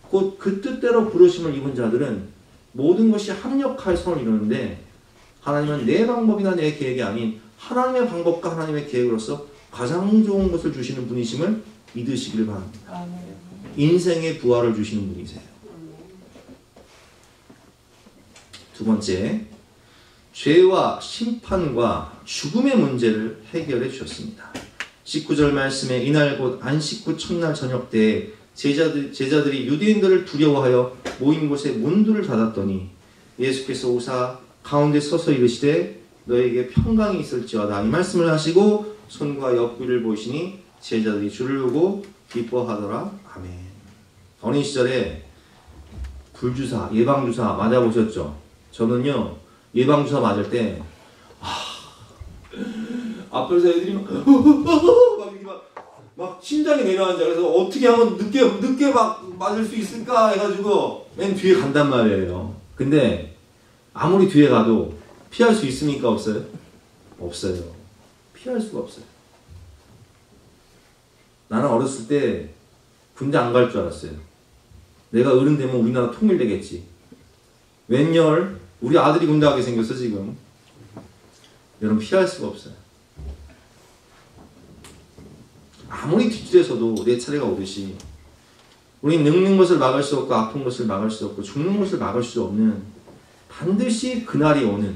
곧 그 뜻대로 부르심을 입은 자들은 모든 것이 합력하여서 이루는데, 하나님은 내 방법이나 내 계획이 아닌 하나님의 방법과 하나님의 계획으로서 가장 좋은 것을 주시는 분이심을 믿으시기를 바랍니다. 인생의 부활을 주시는 분이세요. 두 번째, 죄와 심판과 죽음의 문제를 해결해 주셨습니다. 19절 말씀에 이날 곧 안식 후 첫날 저녁 때에 제자들이 유대인들을 두려워하여 모인 곳에 문들을 닫았더니 예수께서 오사 가운데 서서 이르시되 너에게 평강이 있을지어다, 이 말씀을 하시고 손과 옆구리를 보시니 제자들이 주를 보고 기뻐하더라. 아멘. 어린 시절에 불주사, 예방주사 맞아보셨죠? 저는요, 예방주사 맞을 때 앞에서 애들이 막 이렇게 막 심장이 내려앉아. 그래서 어떻게 하면 늦게 막 맞을 수 있을까 해가지고 맨 뒤에 간단 말이에요. 근데 아무리 뒤에 가도 피할 수 있습니까? 없어요? 없어요. 피할 수가 없어요. 나는 어렸을 때 군대 안 갈 줄 알았어요. 내가 어른 되면 우리나라 통일되겠지. 웬열 우리 아들이 군대 가게 생겼어 지금. 여러분 피할 수가 없어요. 아무리 뒷줄에서도 내 차례가 오듯이 우리는 늙는 것을 막을 수 없고 아픈 것을 막을 수 없고 죽는 것을 막을 수 없는 반드시 그날이 오는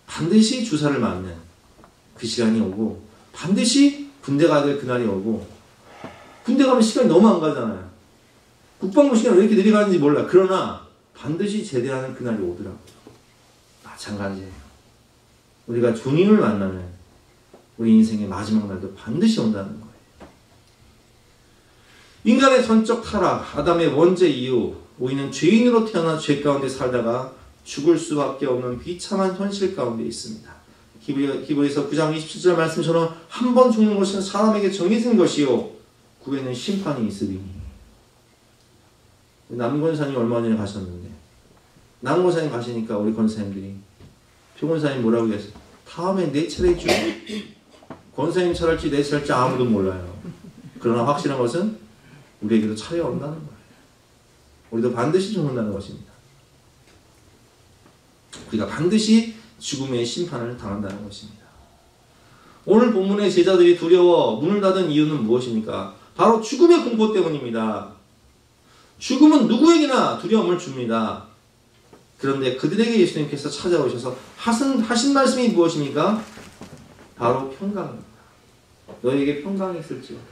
반드시 주사를 맞는 그 시간이 오고 반드시 군대 가야 될 그날이 오고 군대 가면 시간이 너무 안 가잖아요. 국방부 시간이 왜 이렇게 느리 가는지 몰라. 그러나 반드시 제대하는 그날이 오더라고요. 마찬가지예요. 우리가 주님을 만나면 우리 인생의 마지막 날도 반드시 온다는 거예요. 인간의 전적 타락, 아담의 원죄 이후 우리는 죄인으로 태어나 죄 가운데 살다가 죽을 수밖에 없는 비참한 현실 가운데 있습니다. 히브리서 9장 27절 말씀처럼 한 번 죽는 것은 사람에게 정해진 것이요 후에는 심판이 있으리니. 남권사님 얼마 전에 가셨는데 남권사님 가시니까 우리 권사님들이 표권사님 뭐라고 했어요? 다음에 내 차례 주. 권사님 차례일지 내 차례일지 아무도 몰라요. 그러나 확실한 것은 우리에게도 차례가 온다는 거예요. 우리도 반드시 죽는다는 것입니다. 우리가 반드시 죽음의 심판을 당한다는 것입니다. 오늘 본문의 제자들이 두려워 문을 닫은 이유는 무엇입니까? 바로 죽음의 공포 때문입니다. 죽음은 누구에게나 두려움을 줍니다. 그런데 그들에게 예수님께서 찾아오셔서 하신 말씀이 무엇입니까? 바로 평강입니다. 너에게 평강이 있을지어다.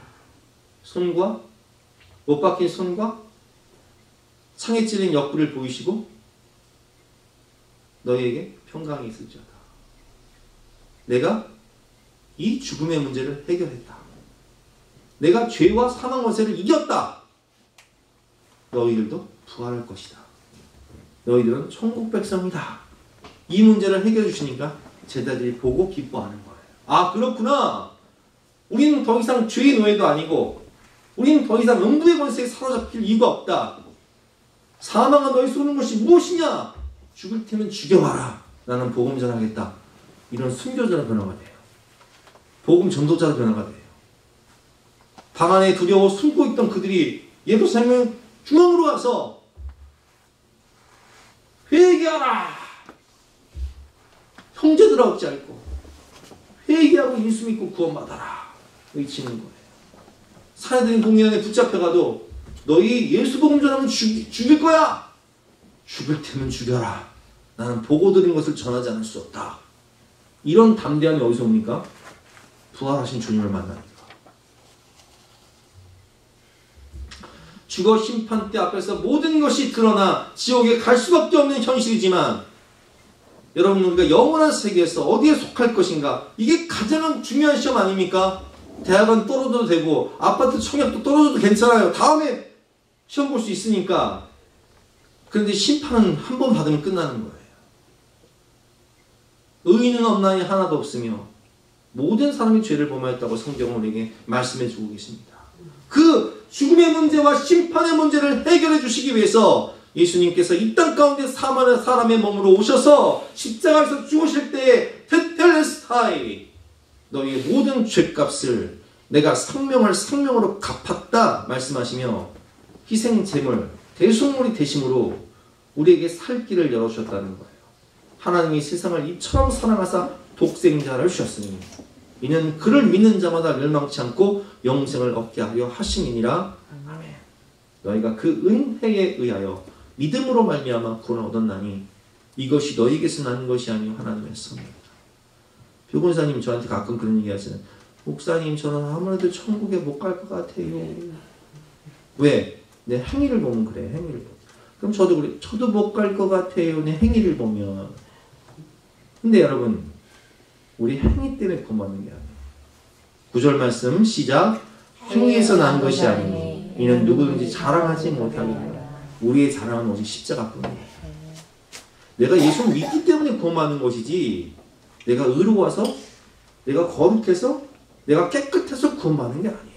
손과 못 박힌 손과 창에 찔린 옆구리를 보이시고 너희에게 평강이 있을지어다. 내가 이 죽음의 문제를 해결했다. 내가 죄와 사망 권세를 이겼다. 너희들도 부활할 것이다. 너희들은 천국 백성이다. 이 문제를 해결해 주시니까 제자들이 보고 기뻐하는 거예요. 아 그렇구나. 우리는 더 이상 죄의 노예도 아니고 우리는 더 이상 음부의 권세에 사로잡힐 이유가 없다. 사망아 너희 쏘는 것이 무엇이냐? 죽을 테면 죽여봐라. 나는 복음 전하겠다. 이런 순교자로 변화가 돼요. 복음 전도자로 변화가 돼요. 방 안에 두려워 숨고 있던 그들이 예루살렘 중앙으로 가서 회개하라. 형제들아 어찌할꼬 회개하고 예수 믿고 구원받아라. 외치는 거예요. 사내들인 공연에 붙잡혀가도 너희 예수 복음 전하면 죽일 거야. 죽을 테면 죽여라. 나는 보고 들은 것을 전하지 않을 수 없다. 이런 담대함이 어디서 옵니까? 부활하신 주님을 만나니까. 죽어 심판대 앞에서 모든 것이 드러나 지옥에 갈 수밖에 없는 현실이지만 여러분 우리가 영원한 세계에서 어디에 속할 것인가? 이게 가장 중요한 시험 아닙니까? 대학은 떨어져도 되고 아파트 청약도 떨어져도 괜찮아요. 다음에 시험 볼 수 있으니까. 그런데 심판은 한 번 받으면 끝나는 거예요. 의인은 없나니 하나도 없으며 모든 사람이 죄를 범하였다고 성경은 우리에게 말씀해 주고 계십니다. 그 죽음의 문제와 심판의 문제를 해결해 주시기 위해서 예수님께서 이 땅 가운데 사람의 몸으로 오셔서 십자가에서 죽으실 때에 테텔레스타이 너희의 모든 죄값을 내가 생명을 생명으로 갚았다 말씀하시며 희생 제물 대속물이 되심으로 우리에게 살 길을 열어주셨다는 거예요. 하나님이 세상을 이처럼 사랑하사 독생자를 주셨으니 이는 그를 믿는 자마다 멸망치 않고 영생을 얻게 하려 하심이니라. 아멘. 너희가 그 은혜에 의하여 믿음으로 말미암아 구원을 얻었나니 이것이 너희에게서 난 것이 아니요 하나님의 선물이다. 표권사님 저한테 가끔 그런 얘기 하시는 목사님 저는 아무래도 천국에 못 갈 것 같아요. 왜? 내 행위를 보면 그래. 행위를 보면. 그럼 저도 그래. 저도 못 갈 것 같아요. 내 행위를 보면. 근데 여러분 우리 행위 때문에 구원받는 게 아니에요. 9절 말씀 시작. 행위에서 난 것이 아니니 이는 누구든지 자랑하지 못하느니라. 우리의 자랑은 오직 십자가뿐이에요. 내가 예수를 믿기 때문에 구원받는 것이지 내가 의로워서 내가 거룩해서 내가 깨끗해서 구원받는 게 아니에요.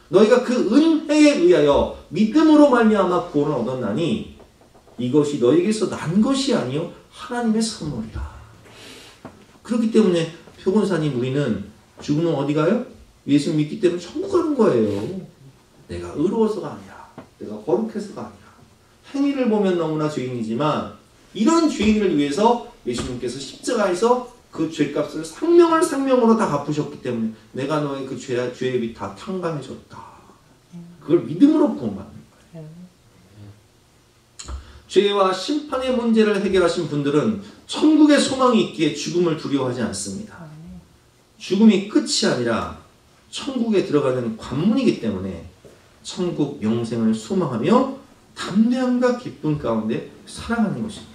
너희가 그 은혜에 의하여 믿음으로 말미암아 구원을 얻었나니 이것이 너희에게서 난 것이 아니요 하나님의 선물이라. 그렇기 때문에 표본사님 우리는 죽으면 어디 가요? 예수 믿기 때문에 천국 가는 거예요. 내가 의로워서가 아니라 내가 거룩해서가 아니라 행위를 보면 너무나 죄인이지만 이런 죄인을 위해서 예수님께서 십자가에서 그 죄값을 상명으로 다 갚으셨기 때문에 내가 너의 그 죄의 빚 다 탕감해줬다. 그걸 믿음으로 구원받는 거예요. 죄와 심판의 문제를 해결하신 분들은 천국의 소망이 있기에 죽음을 두려워하지 않습니다. 죽음이 끝이 아니라 천국에 들어가는 관문이기 때문에 천국 영생을 소망하며 담대함과 기쁨 가운데 살아가는 것입니다.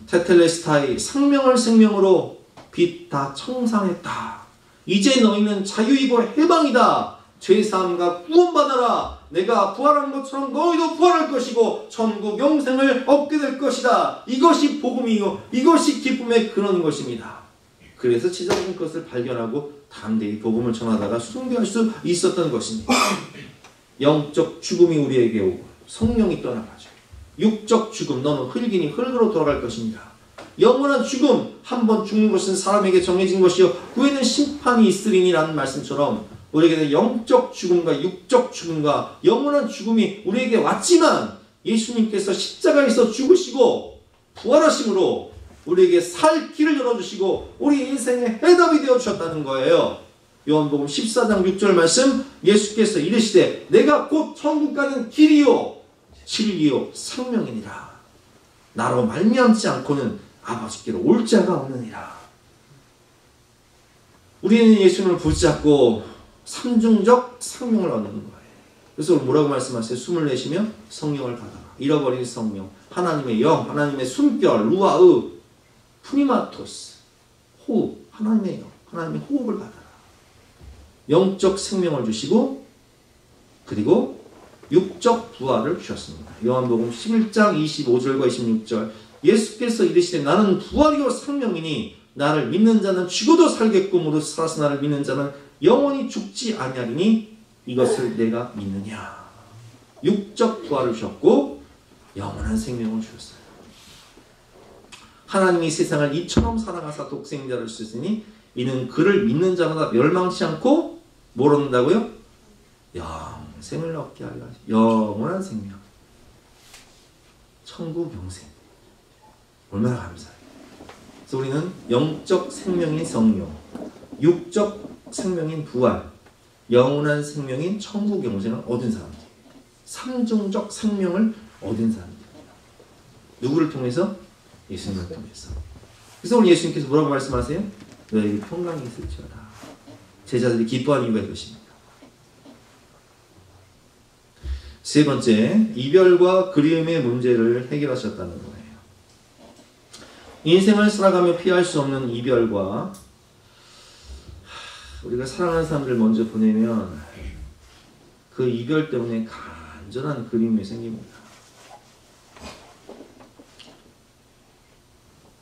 테텔레스타이 생명을 생명으로 빛 다 청산했다. 이제 너희는 자유이고 해방이다. 죄사함과 구원받아라. 내가 부활한 것처럼 너희도 부활할 것이고 천국 영생을 얻게 될 것이다. 이것이 복음이요 이것이 기쁨의 근원인 것입니다. 그래서 지적인 것을 발견하고 담대히 복음을 전하다가 숭배할 수 있었던 것입니다. 영적 죽음이 우리에게 오고 성령이 떠나가죠. 육적 죽음, 너는 흙이니 흙으로 돌아갈 것입니다. 영원한 죽음, 한 번 죽는 것은 사람에게 정해진 것이요 후에는 심판이 있으리니 라는 말씀처럼 우리에게는 영적 죽음과 육적 죽음과 영원한 죽음이 우리에게 왔지만 예수님께서 십자가에서 죽으시고 부활하심으로 우리에게 살 길을 열어주시고 우리 인생의 해답이 되어주셨다는 거예요. 요한복음 14장 6절 말씀, 예수께서 이르시되 내가 곧 천국 가는 길이요 진리요 생명이니라. 나로 말미암지 않고는 아버지께로 올 자가 없느니라. 우리는 예수님을 붙잡고 삼중적 생명을 얻는 거예요. 그래서 뭐라고 말씀하세요? 숨을 내쉬며 성령을 받아라. 잃어버린 성령, 하나님의 영, 하나님의 숨결, 루아으, 푸니마토스, 호흡, 하나님의 영, 하나님의 호흡을 받아라. 영적 생명을 주시고 그리고 육적 부활을 주셨습니다. 요한복음 11장 25절과 26절, 예수께서 이르시되 나는 부활이요 생명이니 나를 믿는 자는 죽어도 살겠고 무릇 살아서 나를 믿는 자는 영원히 죽지 아니하리니 이것을 내가 믿느냐. 육적 부활을 주셨고 영원한 생명을 주셨어요. 하나님이 세상을 이처럼 사랑하사 독생자를 주셨으니 이는 그를 믿는 자마다 멸망치 않고 뭘 얻는다고요? 영생을 얻게 하려 하시. 영원한 생명, 천국 영생. 얼마나 감사해요. 그래서 우리는 영적 생명인 성령, 육적 생명인 부활, 영원한 생명인 천국 영생을 얻은 사람들, 삼중적 생명을 얻은 사람들. 누구를 통해서? 예수님을 통해서. 그래서 오늘 예수님께서 뭐라고 말씀하세요? 너에게 평강이 있을지어다. 제자들이 기뻐하는 이유가 이것입니다. 세 번째, 이별과 그리움의 문제를 해결하셨다는 거예요. 인생을 살아가며 피할 수 없는 이별과 우리가 사랑하는 사람들 먼저 보내면 그 이별 때문에 간절한 그리움이 생깁니다.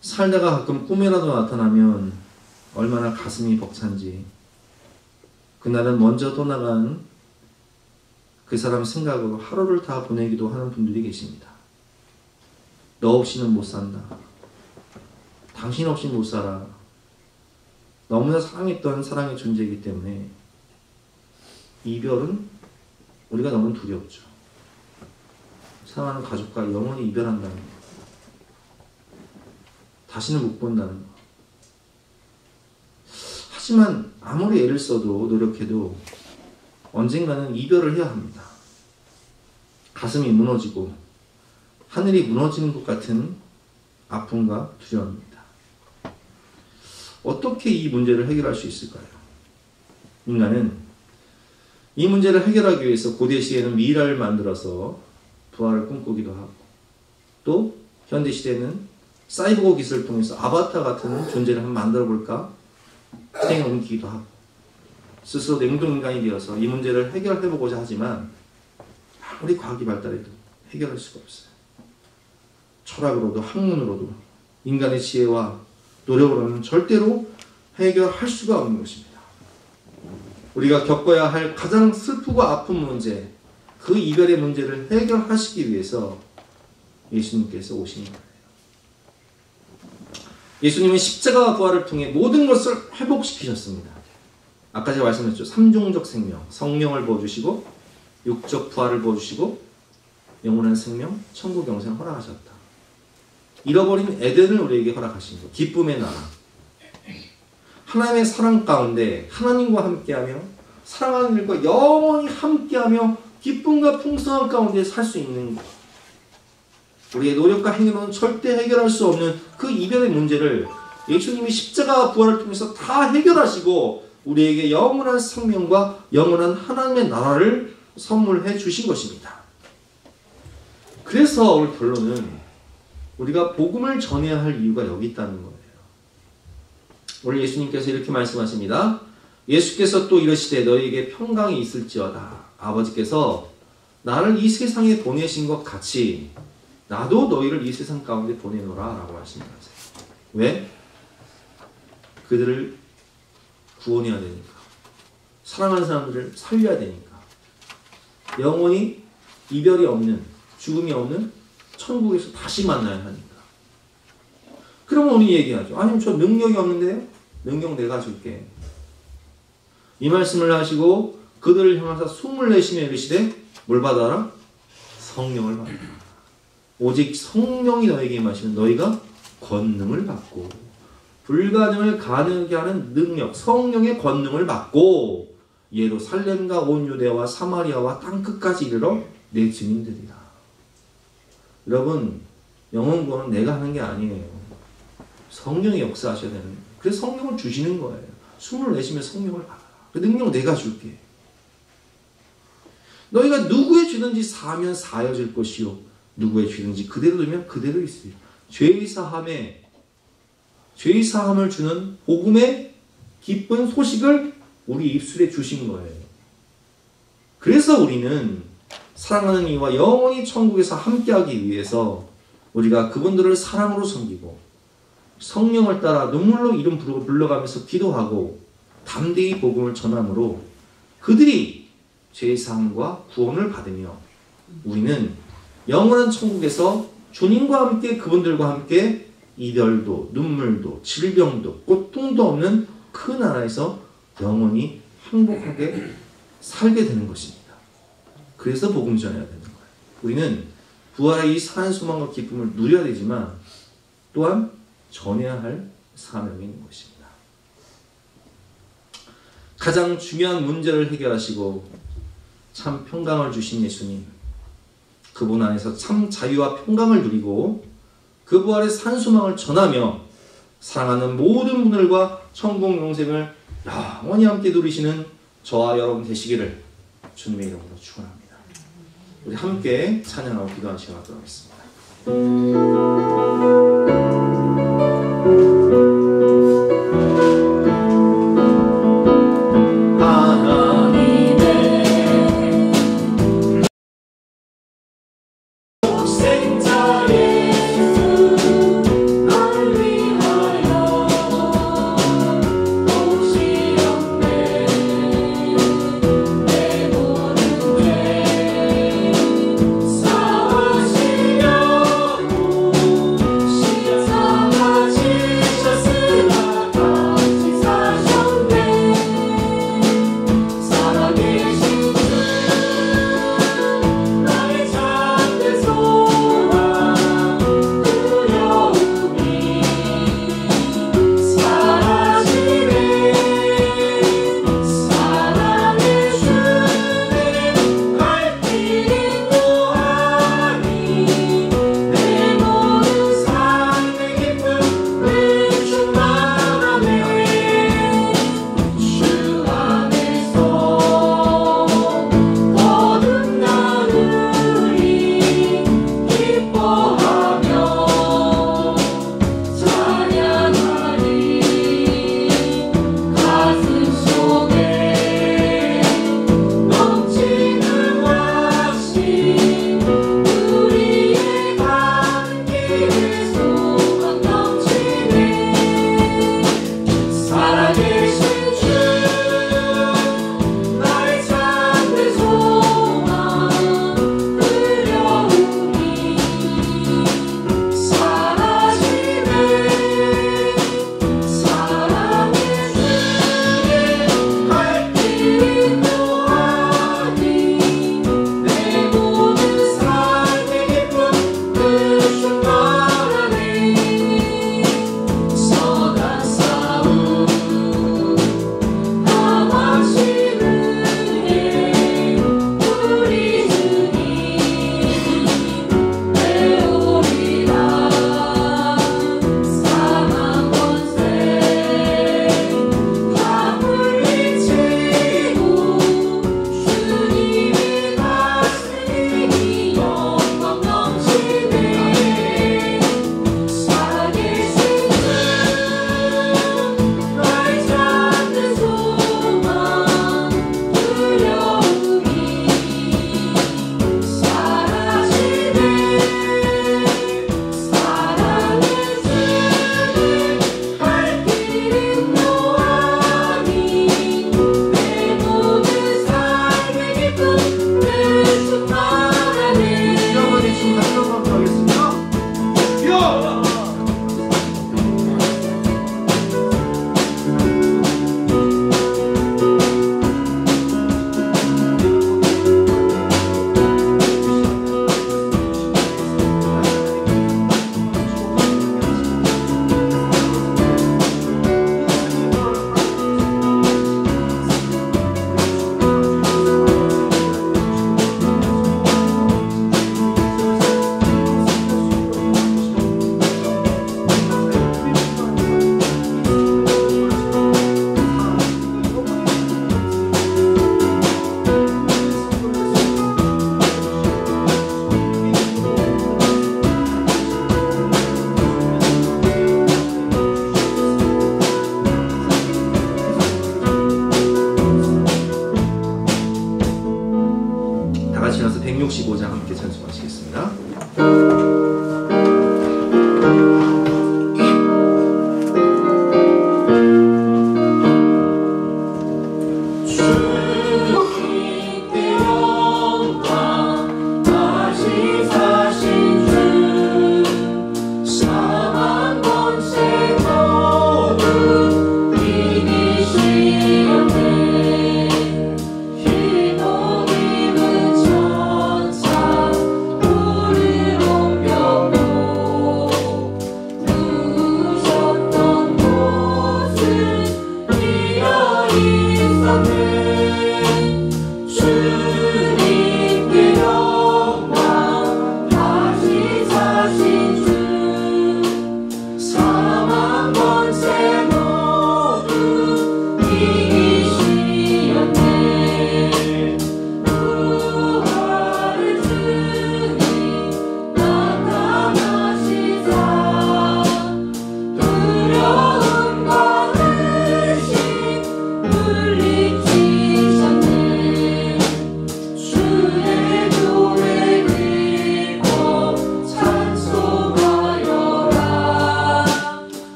살다가 가끔 꿈에라도 나타나면 얼마나 가슴이 벅찬지 그날은 먼저 떠나간 그 사람 생각으로 하루를 다 보내기도 하는 분들이 계십니다. 너 없이는 못 산다. 당신 없이 못 살아. 너무나 사랑했던 사랑의 존재이기 때문에 이별은 우리가 너무 두렵죠. 사랑하는 가족과 영원히 이별한다는 것, 다시는 못 본다는 것. 하지만 아무리 애를 써도 노력해도 언젠가는 이별을 해야 합니다. 가슴이 무너지고 하늘이 무너지는 것 같은 아픔과 두려움입니다. 어떻게 이 문제를 해결할 수 있을까요? 인간은 이 문제를 해결하기 위해서 고대 시대에는 미라를 만들어서 부활을 꿈꾸기도 하고 또 현대 시대에는 사이보그 기술을 통해서 아바타 같은 존재를 한번 만들어 볼까 생에 옮기기도 하고 스스로 냉동인간이 되어서 이 문제를 해결해보고자 하지만 아무리 과학이 발달해도 해결할 수가 없어요. 철학으로도 학문으로도 인간의 지혜와 노력으로는 절대로 해결할 수가 없는 것입니다. 우리가 겪어야 할 가장 슬프고 아픈 문제, 그 이별의 문제를 해결하시기 위해서 예수님께서 오신 거예요. 예수님은 십자가와 부활을 통해 모든 것을 회복시키셨습니다. 아까 제가 말씀드렸죠. 삼종적 생명, 성령을 부어주시고 육적 부활을 부어주시고 영원한 생명, 천국 영생을 허락하셨다. 잃어버린 에덴을 우리에게 허락하신 것, 기쁨의 나라. 하나님의 사랑 가운데 하나님과 함께하며 사랑하는 일과 영원히 함께하며 기쁨과 풍성함 가운데 살 수 있는 것. 우리의 노력과 행위로는 절대 해결할 수 없는 그 이별의 문제를 예수님이 십자가와 부활을 통해서 다 해결하시고 우리에게 영원한 생명과 영원한 하나님의 나라를 선물해 주신 것입니다. 그래서 오늘 결론은 우리가 복음을 전해야 할 이유가 여기 있다는 거예요. 오늘 예수님께서 이렇게 말씀하십니다. 예수께서 또 이러시되 너희에게 평강이 있을지어다. 아버지께서 나를 이 세상에 보내신 것 같이 나도 너희를 이 세상 가운데 보내노라 라고 말씀하세요. 왜? 그들을 구원해야 되니까. 사랑하는 사람들을 살려야 되니까. 영원히 이별이 없는, 죽음이 없는 천국에서 다시 만나야 하니까. 그러면 우리 얘기하죠. 아니 저 능력이 없는데요? 능력 내가 줄게. 이 말씀을 하시고 그들을 향하사 숨을 내쉬며 이르시되 뭘 받아라? 성령을 받아라. 오직 성령이 너에게 임하시면 너희가 권능을 받고 불가능을 가능하게 하는 능력, 성령의 권능을 받고 예루살렘과 온 유대와 사마리아와 땅끝까지 이르러 내 증인들이라. 여러분, 영혼 구원은 내가 하는 게 아니에요. 성령이 역사하셔야 되는 거예요. 그래서 성령을 주시는 거예요. 숨을 내쉬면 성령을 받아라. 그 능력 내가 줄게. 너희가 누구의 죄든지 사하면 사여질 것이요 누구의 죄든지 그대로 두면 그대로 있으리라. 죄의 사함을 주는 복음의 기쁜 소식을 우리 입술에 주신 거예요. 그래서 우리는 사랑하는 이와 영원히 천국에서 함께하기 위해서 우리가 그분들을 사랑으로 섬기고 성령을 따라 눈물로 이름 불러가면서 기도하고 담대히 복음을 전함으로 그들이 죄의 사함과 구원을 받으며 우리는 영원한 천국에서 주님과 함께 그분들과 함께 이별도 눈물도 질병도 고통도 없는 그 나라에서 영원히 행복하게 살게 되는 것입니다. 그래서 복음 전해야 되는 거예요. 우리는 부활의 이 산 소망과 기쁨을 누려야 되지만 또한 전해야 할 사명이 있는 것입니다. 가장 중요한 문제를 해결하시고 참 평강을 주신 예수님, 그분 안에서 참 자유와 평강을 누리고 그 부활의 산 소망을 전하며 사랑하는 모든 분들과 천국 영생을 영원히 함께 누리시는 저와 여러분 되시기를 주님의 이름으로 축원합니다. 우리 함께 찬양하고 기도하는 시간 갖도록 하겠습니다.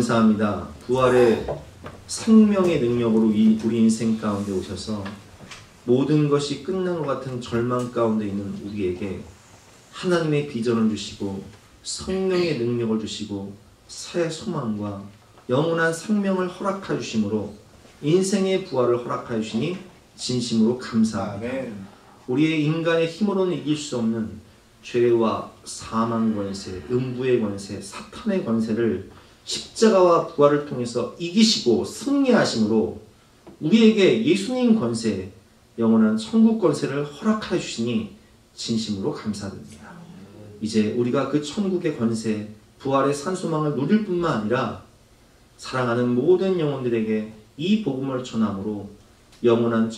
감사합니다. 부활의 생명의 능력으로 우리 인생 가운데 오셔서 모든 것이 끝난 것 같은 절망 가운데 있는 우리에게 하나님의 비전을 주시고 성령의 능력을 주시고 새 소망과 영원한 생명을 허락하여 주심으로 인생의 부활을 허락하여 주시니 진심으로 감사합니다. 아멘. 우리의 인간의 힘으로는 이길 수 없는 죄와 사망 권세, 음부의 권세, 사탄의 권세를 십자가와 부활을 통해서 이기시고 승리하심으로 우리에게 예수님 권세, 영원한 천국 권세를 허락하여 주시니 진심으로 감사드립니다. 이제 우리가 그 천국의 권세, 부활의 산소망을 누릴 뿐만 아니라 사랑하는 모든 영혼들에게 이 복음을 전함으로 영원한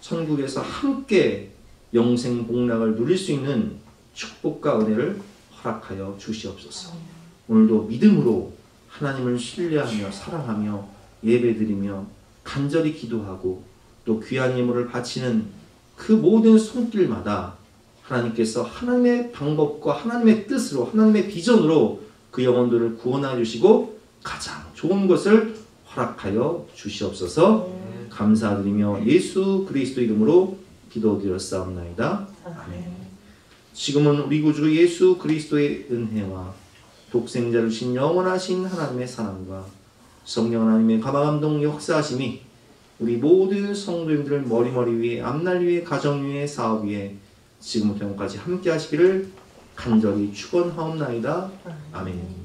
천국에서 함께 영생 복락을 누릴 수 있는 축복과 은혜를 허락하여 주시옵소서. 오늘도 믿음으로 하나님을 신뢰하며 사랑하며 예배드리며 간절히 기도하고 또 귀한 예물을 바치는 그 모든 손길마다 하나님께서 하나님의 방법과 하나님의 뜻으로 하나님의 비전으로 그 영혼들을 구원하여 주시고 가장 좋은 것을 허락하여 주시옵소서. 감사드리며 예수 그리스도 이름으로 기도드렸사옵나이다. 아멘. 지금은 우리 구주 예수 그리스도의 은혜와 독생자를 주신 영원하신 하나님의 사랑과 성령 하나님의 감화감동 역사하심이 우리 모든 성도님들을 머리머리 위에 앞날 위에 가정 위에 사업 위에 지금부터 영까지 함께 하시기를 간절히 축원하옵나이다. 아멘.